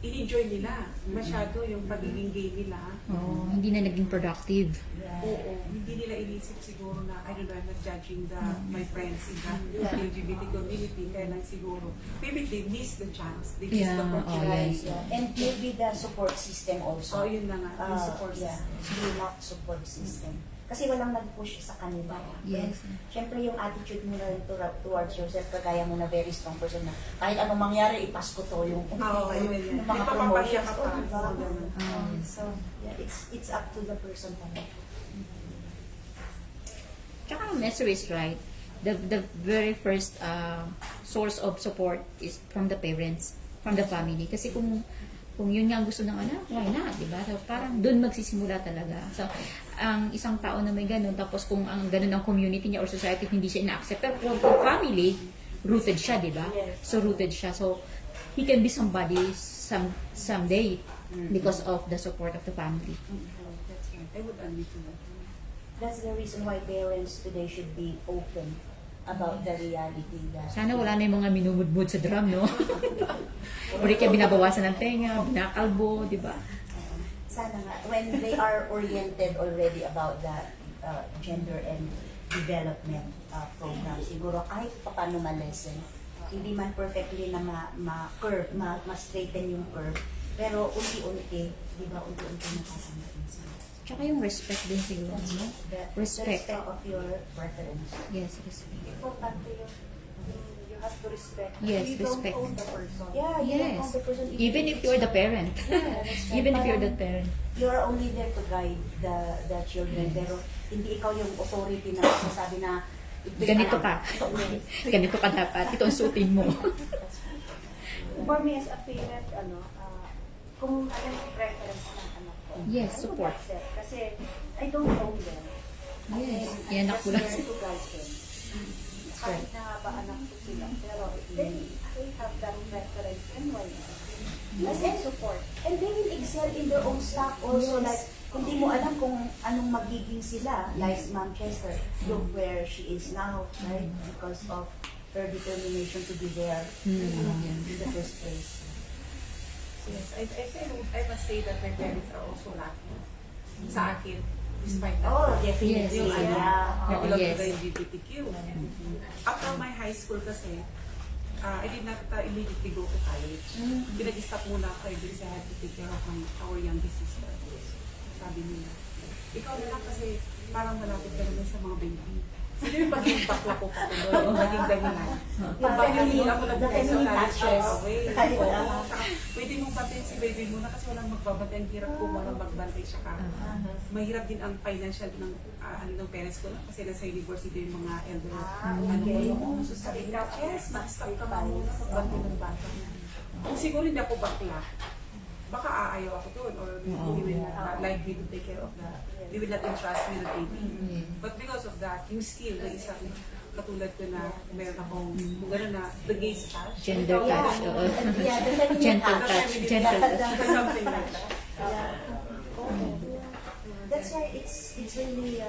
in-enjoy nila masyado yung pagiging gay nila. Hindi na naging productive. Oo, hindi nila inisip siguro na, I don't know, I'm not judging my friends in the LGBT community, kaya lang siguro, maybe they miss the chance, they miss the opportunity. And maybe the support system also. Yun na nga, yung support system. Yung lack support system. Kasi walang nag-push sa kanila. Yes. Siyempre yung attitude mo na towards yourself, kagaya mo na very strong person na kahit anong mangyari, ipas ko to yung mga promotions. Diba? So, yeah, it's up to the person talaga. Tsaka Messer is right. The very first source of support is from the parents, from the family. Kasi kung yun nga ang gusto ng anak, why not, di ba? So, parang doon magsisimula talaga. So, ang isang tao na may ganun, tapos kung ang ganun ang community niya or society, hindi siya ina-accept. Pero kung family, rooted siya, di ba? So, rooted siya. So, he can be somebody someday because of the support of the family. That's right. I would admit to that. That's the reason why parents today should be open about the reality that Sana wala na yung mga minumudmud sa drum, no? O di kaya binabawasan ng tenga, binakalbo, di ba? sana nga when they are oriented already about the gender and development program, siguro kahit pa paano ma-lesson, hindi man perfectly na ma-curve, ma-straighten yung curve, pero unti-unti, di ba, unti-unti nakasandain sila. Tsaka yung respect din siguro, no? The Respect. respect of your preference. Yes, respect. Importante yun. You have to respect. Yes, You respect. don't own the person. Yeah, you don't Yes. own the person Even if you're the parent. Yeah, that's right. Even if you're the Parang parent. you're only there to guide the children, pero hindi ikaw yung authority na sasabi na Ganito ka. Ganito ka dapat. Ito ang suotin mo. For me as a parent, kung alam yung preference ng anak ko, Yes, I would support. accept. Kasi I don't own them. Yes. I'm Yan just ako lang. there to guide them. Kahit na ba anak ko sila. Pero if they have that preference, then why not? Yes, and Support. And they will excel in their own stuff also. Like, hindi mo alam kung anong magiging sila. Like Ma'am Chester, look where she is now, right? Because of her determination to be there in the first place. Yes, I must say that my parents are also lucky sa akin, despite that. Oh, definitely. Yung Yeah. I Oh, belong yes. to the LGBTQ. After my high school kasi, I did not immediately go to college. Pinag-stop muna ako because I had to take care of our youngest sister. Sabi nila, ikaw na lang kasi parang malapit ka naman sa mga baby. Hindi yung pagiging bakla ko pa tuloy, yung naging dahilan. Yung bagay nila ako The feminine touches. Pwede mong batin si baby muna kasi walang magbabantay. Ang hirap ko walang magbantay siya ka. Mahirap din ang financial ng parents ko kasi nasa university yung mga elder. So sabi nila, yes, mag-stop ka muna magbantay ng bata. Kung siguro hindi ako bakla, baka aayaw ako doon or we will not like me to take care of they will not entrust me the baby. But because of that, yung skill na isang katulad ko na meron akong kung gano'n na the gaze touch. Gender touch. Oo. Yeah, the feminine Gentle touch. touch. Gentle touch. Something like that. That's why it's really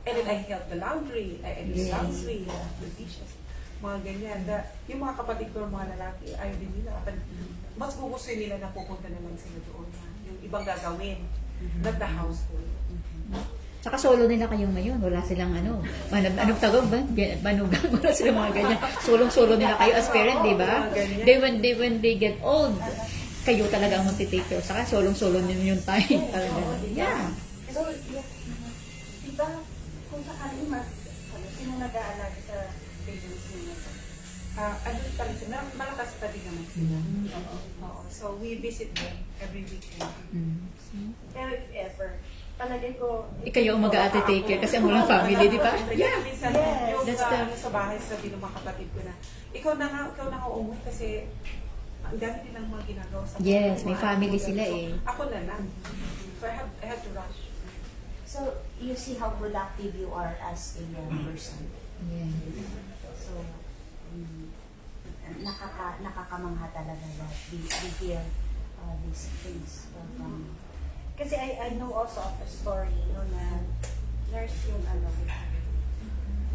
And then I help the laundry, I do Yes. laundry, the dishes, mga ganyan. Yung mga kapatid ko, mga lalaki, ayaw din nila. Mas gugustuhin nila na pupunta naman sila doon. Yung ibang gagawin, not the household. Saka solo nila kayo ngayon. Wala silang anong tawag ba? Manugang. Wala silang mga ganyan. Solong-solo nila kayo as parent, di ba? When they get old, kayo talaga ang mag-take care. Saka solong-solo ninyo yung time. Talaga. Yeah. So, di ba, kung sakaling sino nag-aalaga sa babies niyo? Ano pa rin sila, malakas pa din naman sila. Oo. So we visit them every weekend. Pero if ever, palagay ko, Ikayo ang mag-ate take care kasi ang walang family, di ba? Yeah, minsan yung That's sa bahay sabi ng mga kapatid ko na, ikaw na nga umuwi kasi ang dami nilang mga ginagawa sa Yes, may mga family anak ko. sila So, eh. Ako na lang. So I had to rush. so you see how productive you are as a young person. Yeah. So nakakamangha talaga that we hear these things from kasi I know also of a story, na nurse yung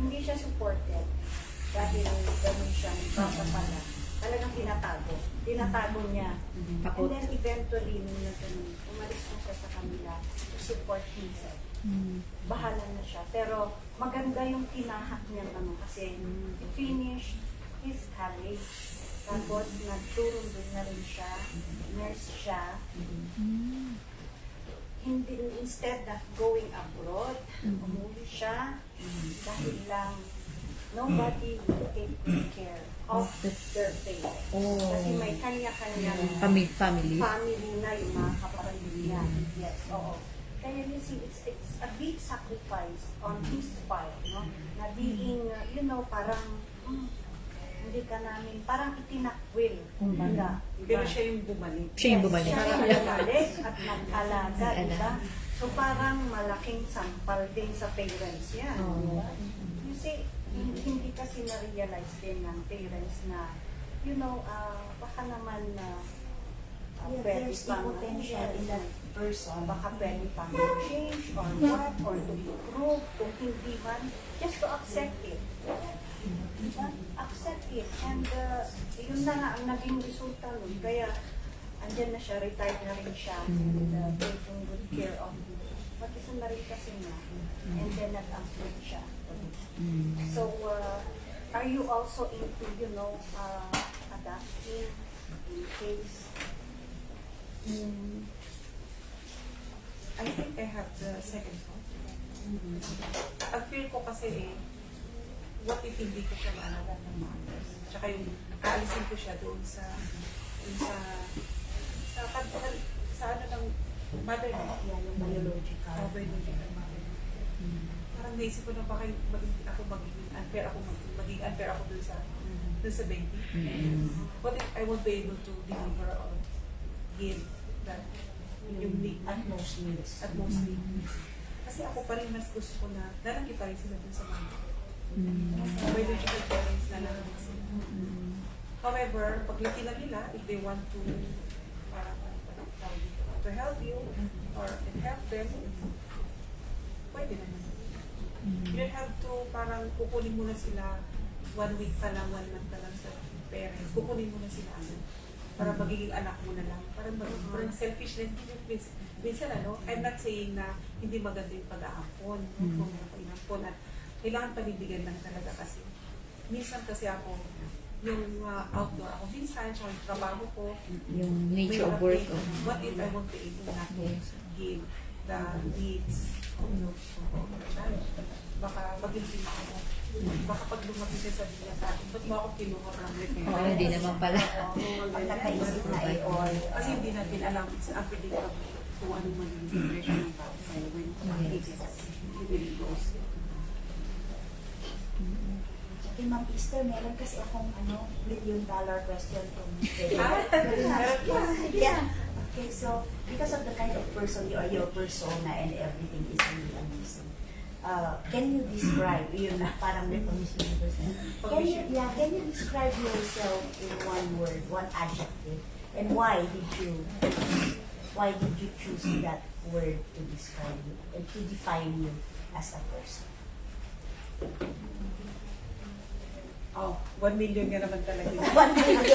hindi siya supported dahil ganun siya, baka pala. Talagang tinatago niya. Takot. And then eventually, umalis na siya sa kanila to support himself. Bahala na siya. Pero maganda yung tinahak niya kasi he finished his college. Tapos nagturo din na rin siya. Nurse siya. Hindi, instead of going abroad, umuwi siya dahil lang nobody will take good care of their faith. Oh. Kasi may kanya-kanyang Family. family na yung mga kapatid niya. Yes, oo. Kaya you see, it's a big sacrifice on his part, no? Na being, parang, hindi ka namin, parang itinakwil, kumbaga. Pero siya yung bumalik. Siya yung bumalik. Siya yung bumalik at nag-alaga, diba? So parang malaking sampal din sa parents yan. Oo. You see, hindi kasi na-realize din ng parents na, baka naman pwede there's the pang potential in that person. baka pwede pang change or what, or to improve, kung hindi man, just to accept it. Diba? Accept it. And yun na nga ang naging resulta nun. Kaya, andyan na siya, retired na rin siya, and taking good care of you. Mag-isa na rin kasi niya. And then nag-upload siya. So, are you also into, adapting in case? I think I have the second thought. Ang feel ko kasi what if hindi ko siya maalaga ng mothers? Tsaka yung aalisin ko siya doon sa ano ng mother niya. Yeah, yung biological. Biological mother. Parang naisip ko na baka magiging unfair ako doon sa baby. What if I won't be able to deliver or give that yung need At most needs. Kasi ako pa rin mas gusto ko na lalaki pa rin sila dun sa mga biological parents na lang sila. However, paglaki na nila, if they want to help you or help them, pwede naman. You don't have to parang kukunin mo na sila 1 week pa lang, 1 month pa lang sa parents. Kukunin mo na sila para magiging anak mo na lang. Parang selfish na minsan I'm not saying na hindi maganda yung pag-aampon, kung pag-inampon at kailangan panindigan lang talaga kasi minsan kasi ako yung outdoor ako minsan, so yung trabaho ko Yung nature of work. what if I won't be able not to give the needs baka magiging ako baka pag lumaki siya sa niya sa akin, ba't mo ako kinuha ng repair? Oo, hindi naman pala. Pagkakaisip na Kasi hindi natin alam, it's unpredictable kung ano magiging depression ng tao sa'yo when it really goes. Okay, Ma'am Esther, meron kasi akong $1,000,000 question from Yeah. Okay, so because of the kind of person you are, your persona and everything is really amazing. Can you describe, parang recognition person. Can you describe yourself in one word, one adjective, and why did you choose that word to describe you and to define you as a person? Oh, 1 million nga naman talaga. $1 million.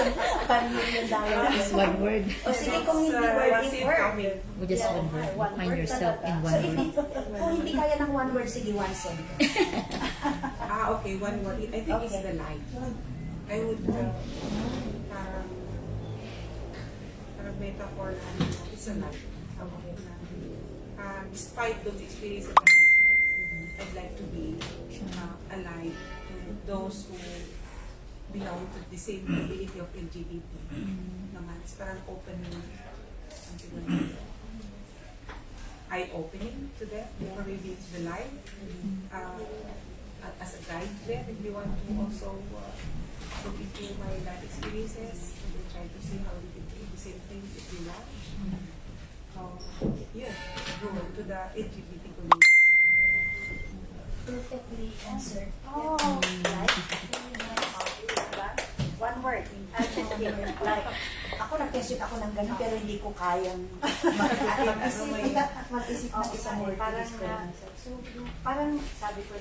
Just one word. O sige, kung hindi word in word. O just one word. Find yourself in So, one word. kung hindi kaya ng one word, sige, one sentence. Okay, one word. I think it's the life. I would, parang metaphor na, it's a life. Despite those experiences, I'd like to be alive to those who belong to the same community of LGBT. Naman, it's parang opening, eye-opening to them, or maybe it's the life. As a guide there, if you want to also look into my life experiences and try to see how we can do the same things if you want. Go to the LGBT community. Perfectly answered. One word. Like, ako nag-question ako ng ganun, pero hindi ko kayang mag-isip ng isang word. Parang sabi ko,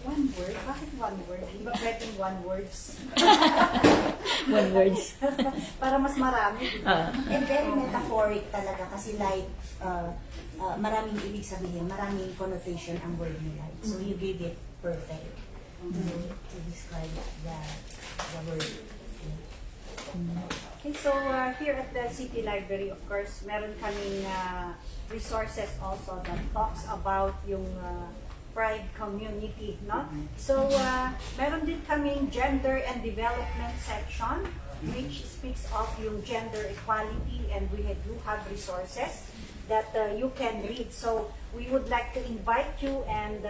one word? Bakit one word? Di ba pwedeng one words? One words. Para mas marami. And very metaphoric talaga kasi like, maraming ibig sabihin, maraming connotation ang word ni like. So you gave it perfect to describe the word. Okay, so here at the City Library, of course, meron kaming resources also that talks about yung Pride community, no? So, meron din kaming gender and development section, which speaks of yung gender equality, and we do have resources that you can read. So, we would like to invite you and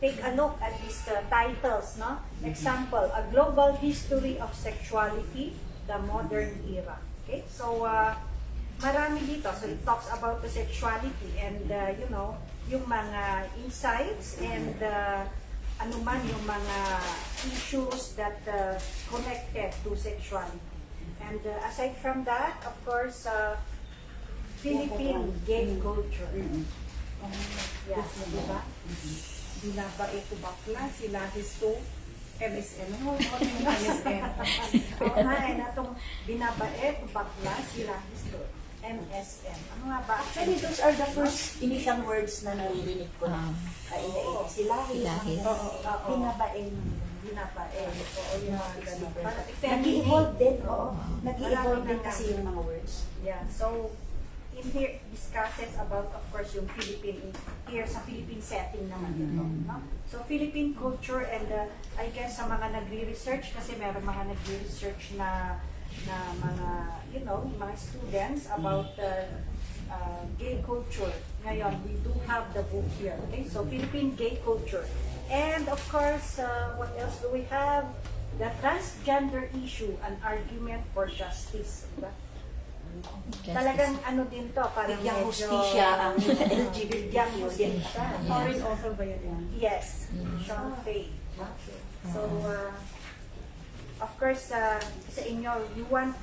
take a look at these titles, no? Example, A Global History of Sexuality, the Modern Era. Okay? So, marami dito. So, it talks about the sexuality and, you know, yung mga insights and anuman yung mga issues that connected to sexuality. And aside from that, of course, Philippine gay culture. Yeah, diba? Binabae ko bakla, sila histo, MSN. Ano yung MSN? Oo nga, natong binabae, bakla, sila, histo, MSN. Ano nga ba? Actually, those are the first initial words na naririnig ko na. Silahi. Binabain. Binabae. Oo, yung mga ganun. Parang Nag-evolve din, oo. Oo. Nag-evolve din Marami na kasi yung mga words. Yeah, so in here discusses about, of course, yung Philippine, here sa Philippine setting naman ito. No? So Philippine culture and I guess sa mga nagre-research, kasi meron mga nagre-research na mga, you know, mga students about gay culture. Ngayon, we do have the book here. Okay, so Philippine gay culture. And of course, what else do we have? The transgender issue, an argument for justice. Diba? Talagang ano din to, parang Bigyang medyo hustisya ang LGBT. bigyang hustisya. Foreign author ba yan? Yes, Sean Fay. So, of course, sa inyo, you want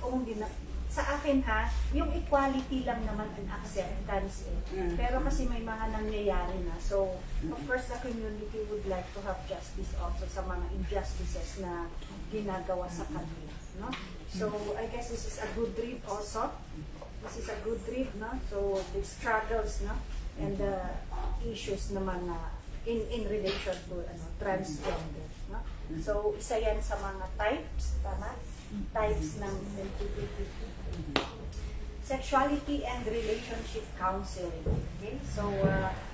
only na, sa akin ha, yung equality lang naman ang acceptance eh. Pero kasi may mga nangyayari na. So, of course, the community would like to have justice also sa mga injustices na ginagawa sa kanila. No? So, I guess this is a good read also. This is a good read, no? So, the struggles, no? And the issues naman na in relation to transgender, no? So, isa yan sa mga types, tama? Types ng LGBTQ. Sexuality and relationship counseling. Okay? So,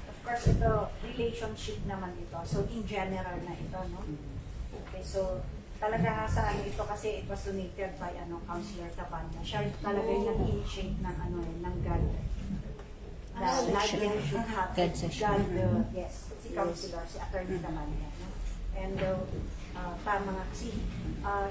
of course, ito, relationship naman ito. So, in general na ito, no? Okay, so, talaga sa ano ito kasi it was donated by Counselor Tabanda. Siya talaga yung nag-initiate ng ng God. Library should have God session. yes, si Counselor, si Attorney Tabanda. No? And tama nga kasi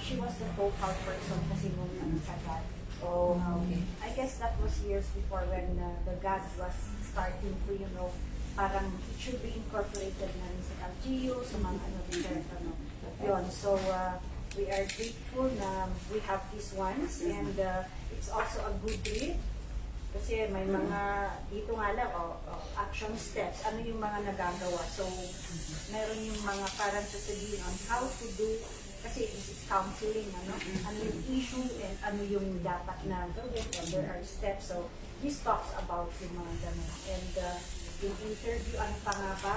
she was the focal person kasi nung sa God. Oh, okay. I guess that was years before when the God was starting to, you know, parang it should be incorporated na rin sa LGU, sa mga research, yun. So, we are grateful na we have these ones and it's also a good read kasi may mga, dito nga lang, action steps, ano yung mga nagagawa. So, meron yung mga parang sasabihin on how to do, kasi this is counseling, ano yung issue and ano yung dapat na gawin and there are steps. So, this talks about yung mga ganun. And yung interview, ano pa nga ba?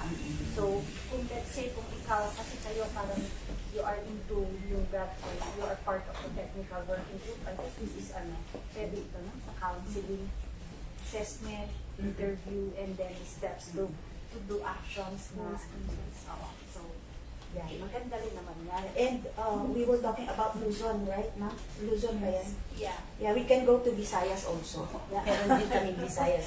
So, kung let's say, kung ikaw, kasi kayo parang you are into yung that, you are part of the technical working group, I guess this is pwede ito, no? Sa counseling, assessment, interview, and then steps to do actions na, so, yeah, maganda rin naman yan. And we were talking about Luzon, right, ma'am? Luzon ba yan? Yeah. Yeah, we can go to Visayas also. Yeah. Meron din kami Visayas.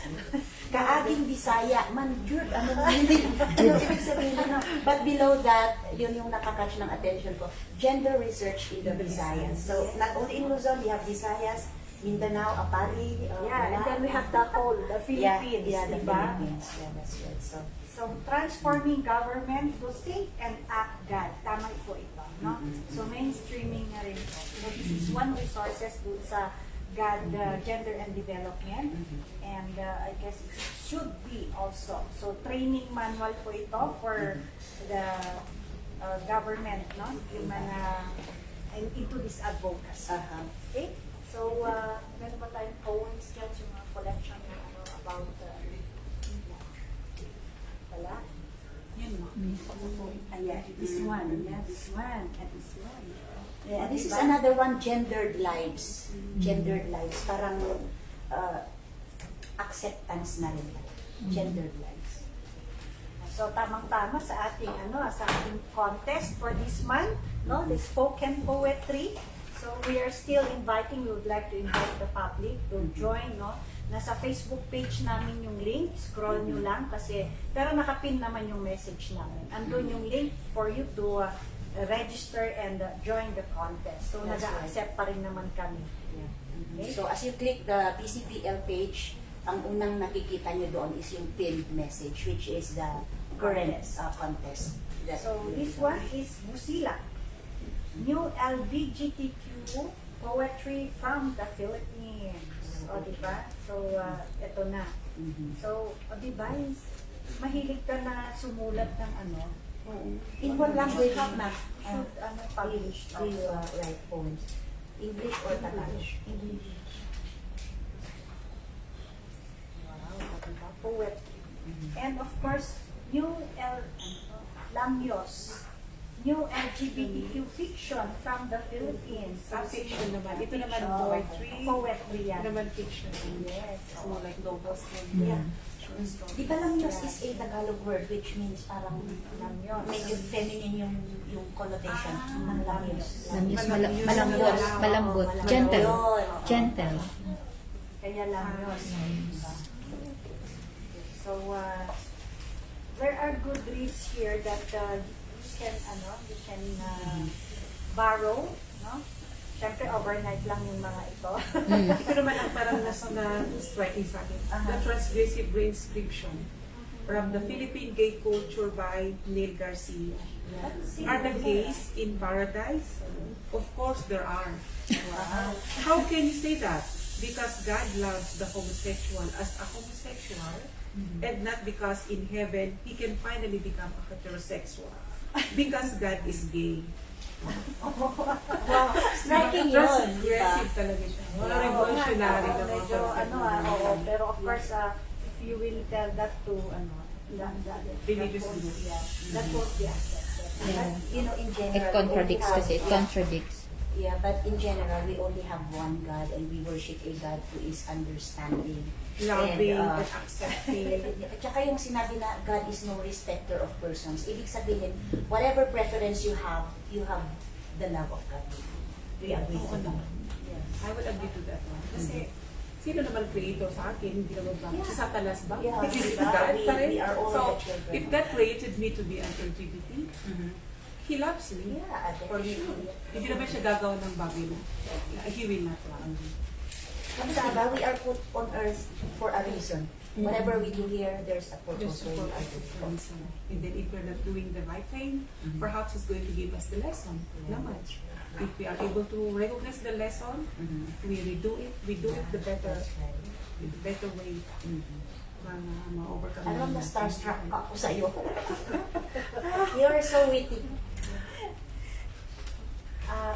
Kaaging Bisaya, man, Jude, ano ibig sabihin na? But below that, yun yung nakakatch ng attention ko, gender research in the Visayas. So, not only in Luzon, we have Visayas, Mindanao, Apari, Yeah, and then we have the whole, the Philippines, yeah, the diba? Philippines. Yeah, that's right. So, transforming government to think and act God. Tama po ito, no? So, mainstreaming na rin ito. So, this is one resources dun sa God, gender and development. And I guess it should be also. So, training manual po ito for the government, no? Yung mga into this advocacy. Okay? So, meron ba tayong poem skills, yung mga collection na about wala? Yun mo. Ayan, this one. Yeah, this one. And this one. Yeah, this is another one, gendered lives. Gendered lives. Parang acceptance na rin. Gendered lives. So, So tamang-tama sa ating sa ating contest for this month, no, the spoken poetry. So we are still inviting, we would like to invite the public to join, no. Nasa Facebook page namin yung link, scroll nyo lang kasi, pero nakapin naman yung message namin. Andun yung link for you to register and join the contest. So That's nag-accept pa rin naman kami. Okay? So as you click the PCPL page, ang unang nakikita nyo doon is yung pinned message, which is the current contest. So this one is Busila. New LGBTQ poetry from the Philippines. O, diba? So, ito na. So, o, diba? Mahilig ka na sumulat ng In what language should na? publish. Please write poems. English or Tagalog? English. Wow, o, diba? Poet. And of course, Lamyos. New LGBTQ fiction from the Philippines. Fiction naman. Ito naman Fiction. poetry. Poetry yan. Ito naman fiction. Yes. It's more like novels. Yeah. Di ba Lamyos is a Tagalog word which means parang Lamyos. medyo feminine yung connotation ng Lamyos. Lamyos, Lamyos. malambot, malambot, gentle, gentle. Kaya Lamyos. So, there are good reads here that you can borrow, no? Siyempre, overnight lang yung mga ito. Ito naman ang parang na-striking sa akin. The Transgressive Inscription from the Philippine Gay Culture by Neil Garcia. Are the gays in paradise? Of course there are. Wow. How can you say that? Because God loves the homosexual as a homosexual, and not because in heaven he can finally become a heterosexual. Because God is gay. Wow, striking yun, di ba? Transgressive talaga siya. Wala revolutionary na mga Medyo, concept. oo. Pero of course, if you will tell that to, Religious that won't- group. yeah, that won't be accepted. Yeah. You know, in general, It contradicts we only kasi, it have- contradicts. Yeah, but in general, we only have one God and we worship a God who is understanding. Loving And, and accepting. At saka yung sinabi na God is no respecter of persons. Ibig sabihin, whatever preference you have the love of God. Do you agree Oo with that? naman. I would agree to that one. Kasi, sino naman creator sa akin? Hindi naman ba? Yeah. Si Satanas ba? Yeah, Hindi si diba? God pa rin. We are all So, the children. if God created me to be an LGBT, He loves me. Yeah, For me. definitely. Hindi naman siya gagawa ng bagay na He will not wrong me. Kasi diba, we are put on earth for a reason. Whatever we do here, there's a purpose. Just for why we are doing it. And then if we're not doing the right thing, perhaps He's going to give us the lesson. Naman. If we are able to recognize the lesson, we redo it. We do it the better, That's right. the better way. Ma-overcome. Alam na natin. starstruck ako sa iyo. You're so witty.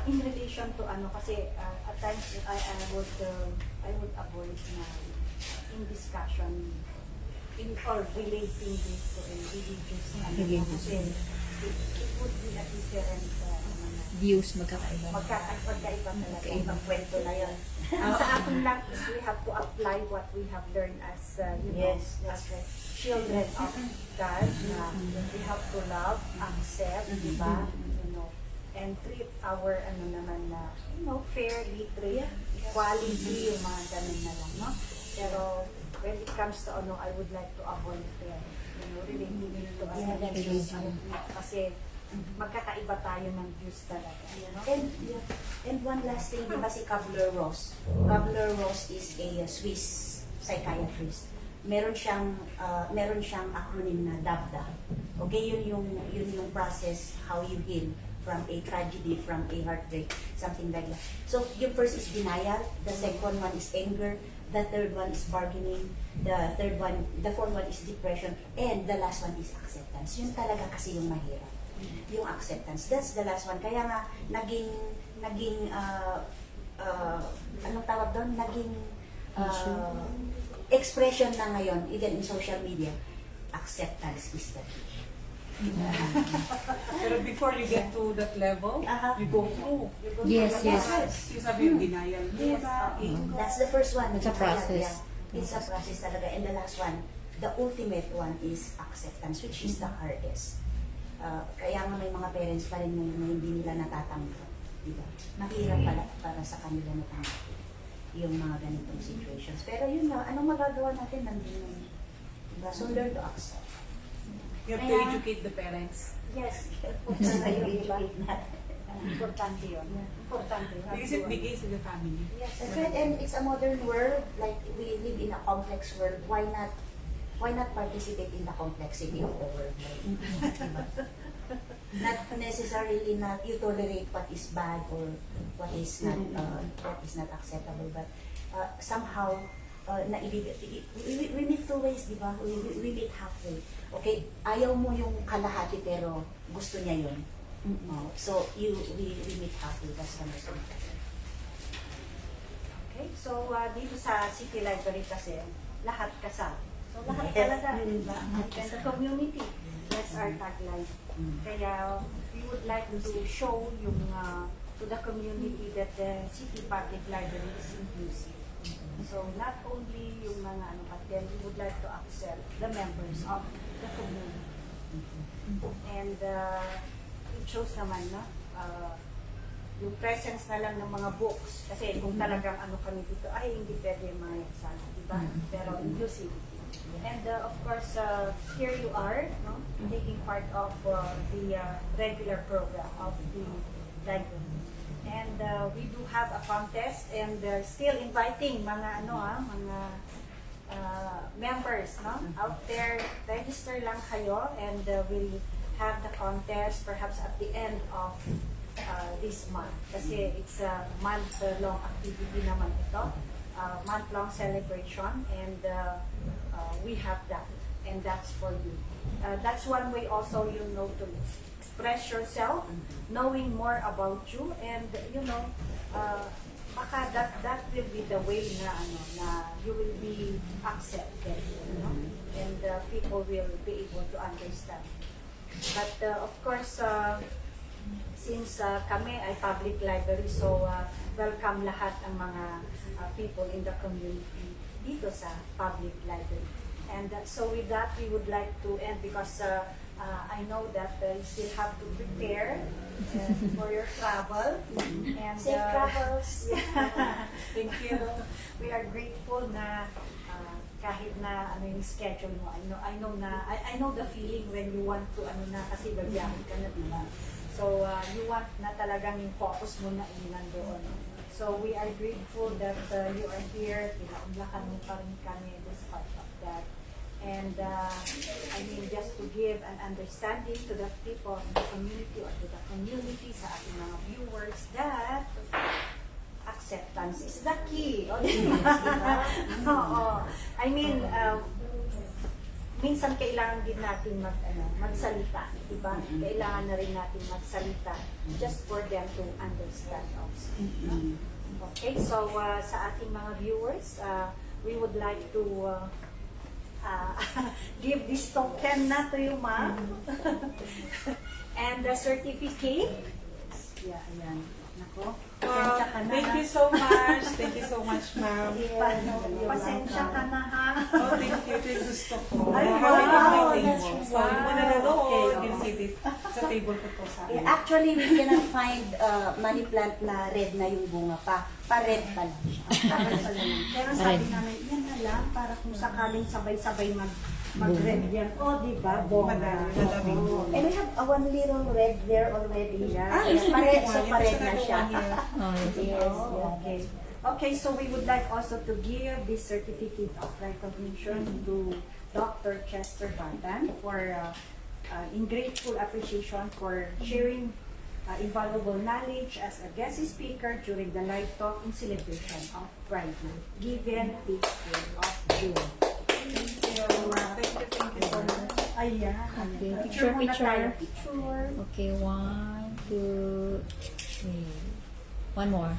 In relation to kasi at times I would avoid na in discussion or relating this to a religious kasi it would be a different Views magkakaiba. magkaiba talaga. Magkaiba. Ibang kwento na yun. Ang sa akin lang is we have to apply what we have learned as Yes, as children of God na we have to love, accept, di ba? And treat our naman na fairly, treat equality, yung mga ganun na lang, no? Pero when it comes to I would like to avoid relating it to a religion kasi magkakaiba tayo ng views talaga. And one last thing, di ba si Kubler-Ross? Kubler-Ross is a Swiss psychiatrist. Meron siyang acronym na DABDA. Okay, yun yung process how you heal from a tragedy, from a heartbreak, something like that. So yung first is denial, the second one is anger, the third one is bargaining, the fourth one is depression, and the last one is acceptance. Yun talaga kasi yung mahirap. Yung acceptance. That's the last one. Kaya nga, naging anong tawag doon? Naging expression na ngayon, even in social media, acceptance is the key. Pero before you get to that level, you go through. Yes, yes. Yung sabi yung denial. That's the first one. It's a process. Yeah. It's a process talaga. And the last one, the ultimate one is acceptance, which is the hardest. Kaya nga may mga parents pa rin ngayon na hindi nila natatanggap. Diba? Mahirap pala para sa kanila natanggap yung mga ganitong situations. Pero yun na, anong magagawa natin nandun yun? Diba? So learn to accept. You have to educate the parents. Yes. Importante yung educate natin. Importante yun. Importante. Because it begins in the family. Yes. That's right, and it's a modern world. Like we live in a complex world. Why not participate in the complexity of the world? Diba? Not necessarily not you tolerate what is bad or what is not acceptable, but somehow we meet two ways, di ba? We meet halfway. Okay, ayaw mo yung kalahati pero gusto niya yun. So we meet halfway. That's the most important. Okay, so dito sa City Library kasi, lahat kasama. So lahat talaga, diba? And the community, that's our tagline. Kaya we would like to show yung to the community that the City Public Library is inclusive. So not only yung mga but then we would like to accept the members of the community. And it shows naman, no? Yung presence na lang ng mga books. Kasi kung talagang kami dito, ay hindi pwede mga sana, diba? Pero inclusive. And of course, here you are, no? Taking part of the regular program of the library. And we do have a contest and still inviting mga mga members, no? Out there, register lang kayo and we'll have the contest perhaps at the end of this month. Kasi it's a month-long activity naman ito. Month-long celebration and we have that and that's for you. That's one way also to express yourself, knowing more about you and baka that will be the way na you will be accepted, and people will be able to understand. But of course, since kami ay public library, so welcome lahat ang mga people in the community dito sa public library. And so with that, we would like to end because I know that you still have to prepare for your travel. And, Safe travels. Yeah. Thank you. We are grateful na kahit na yung schedule mo. I know the feeling when you want to kasi babiyahin ka na, diba? So you want na talagang yung focus mo na nandoon. So we are grateful that you are here. Pinaunlakan mo pa rin kami despite of that. And just to give an understanding to the people in the community or to the community sa ating mga viewers that acceptance is the key. Oo. Minsan kailangan din natin magsalita, diba? Kailangan na rin natin magsalita just for them to understand us. Okay, so sa ating mga viewers, we would like to give this token na to you, ma'am. And the certificate. Yeah, ayan. Nako. Pasensya ka na. Thank you so much. Thank you so much, ma'am. Pasensya ka na, ha? Oh, thank you. Ito yung gusto ko. Ay, How wow, it on my table. that's So, yung mga nanonood, okay. you'll see this sa table ko po sa akin. Actually, we cannot find money plant na red na yung bunga pa. Pa-red pa lang siya. Pero sabi namin, yan na lang para kung sakaling sabay-sabay mag-red yan. O, diba? Bongga. Madaming bunga. And we have one little red there already. Yeah. Yes, pa-red, so pa-red na siya. Yes. Okay. Okay, so we would like also to give this certificate of recognition to Dr. Chester Bantan for in grateful appreciation for sharing invaluable knowledge as a guest speaker during the live talk in celebration of Pride Month, given this day of June. Thank you so much. Ayan. Okay, Picture muna picture. tayo. Picture. Okay, 1, 2, 3. One more.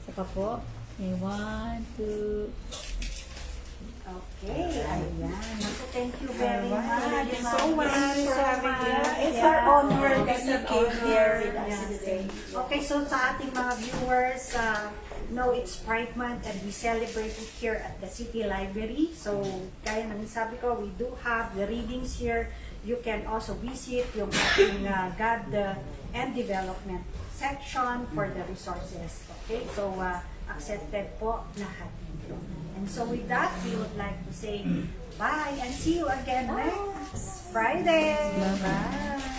Saka po. Okay, 1, 2. Okay, ayan. Naku, thank you very much. Thank you so ma'am. much Thank you for so having me. much. It's Yeah. our honor It's that you an came honor. here with us Yes. today. Okay, so sa ating mga viewers, no, it's Pride Month and we celebrate it here at the City Library. So, gaya ng sabi ko, we do have the readings here. You can also visit yung ating God and Development section for the resources. Okay, so accepted po lahat dito. And so with that, we would like to say bye and see you again next Friday. Bye.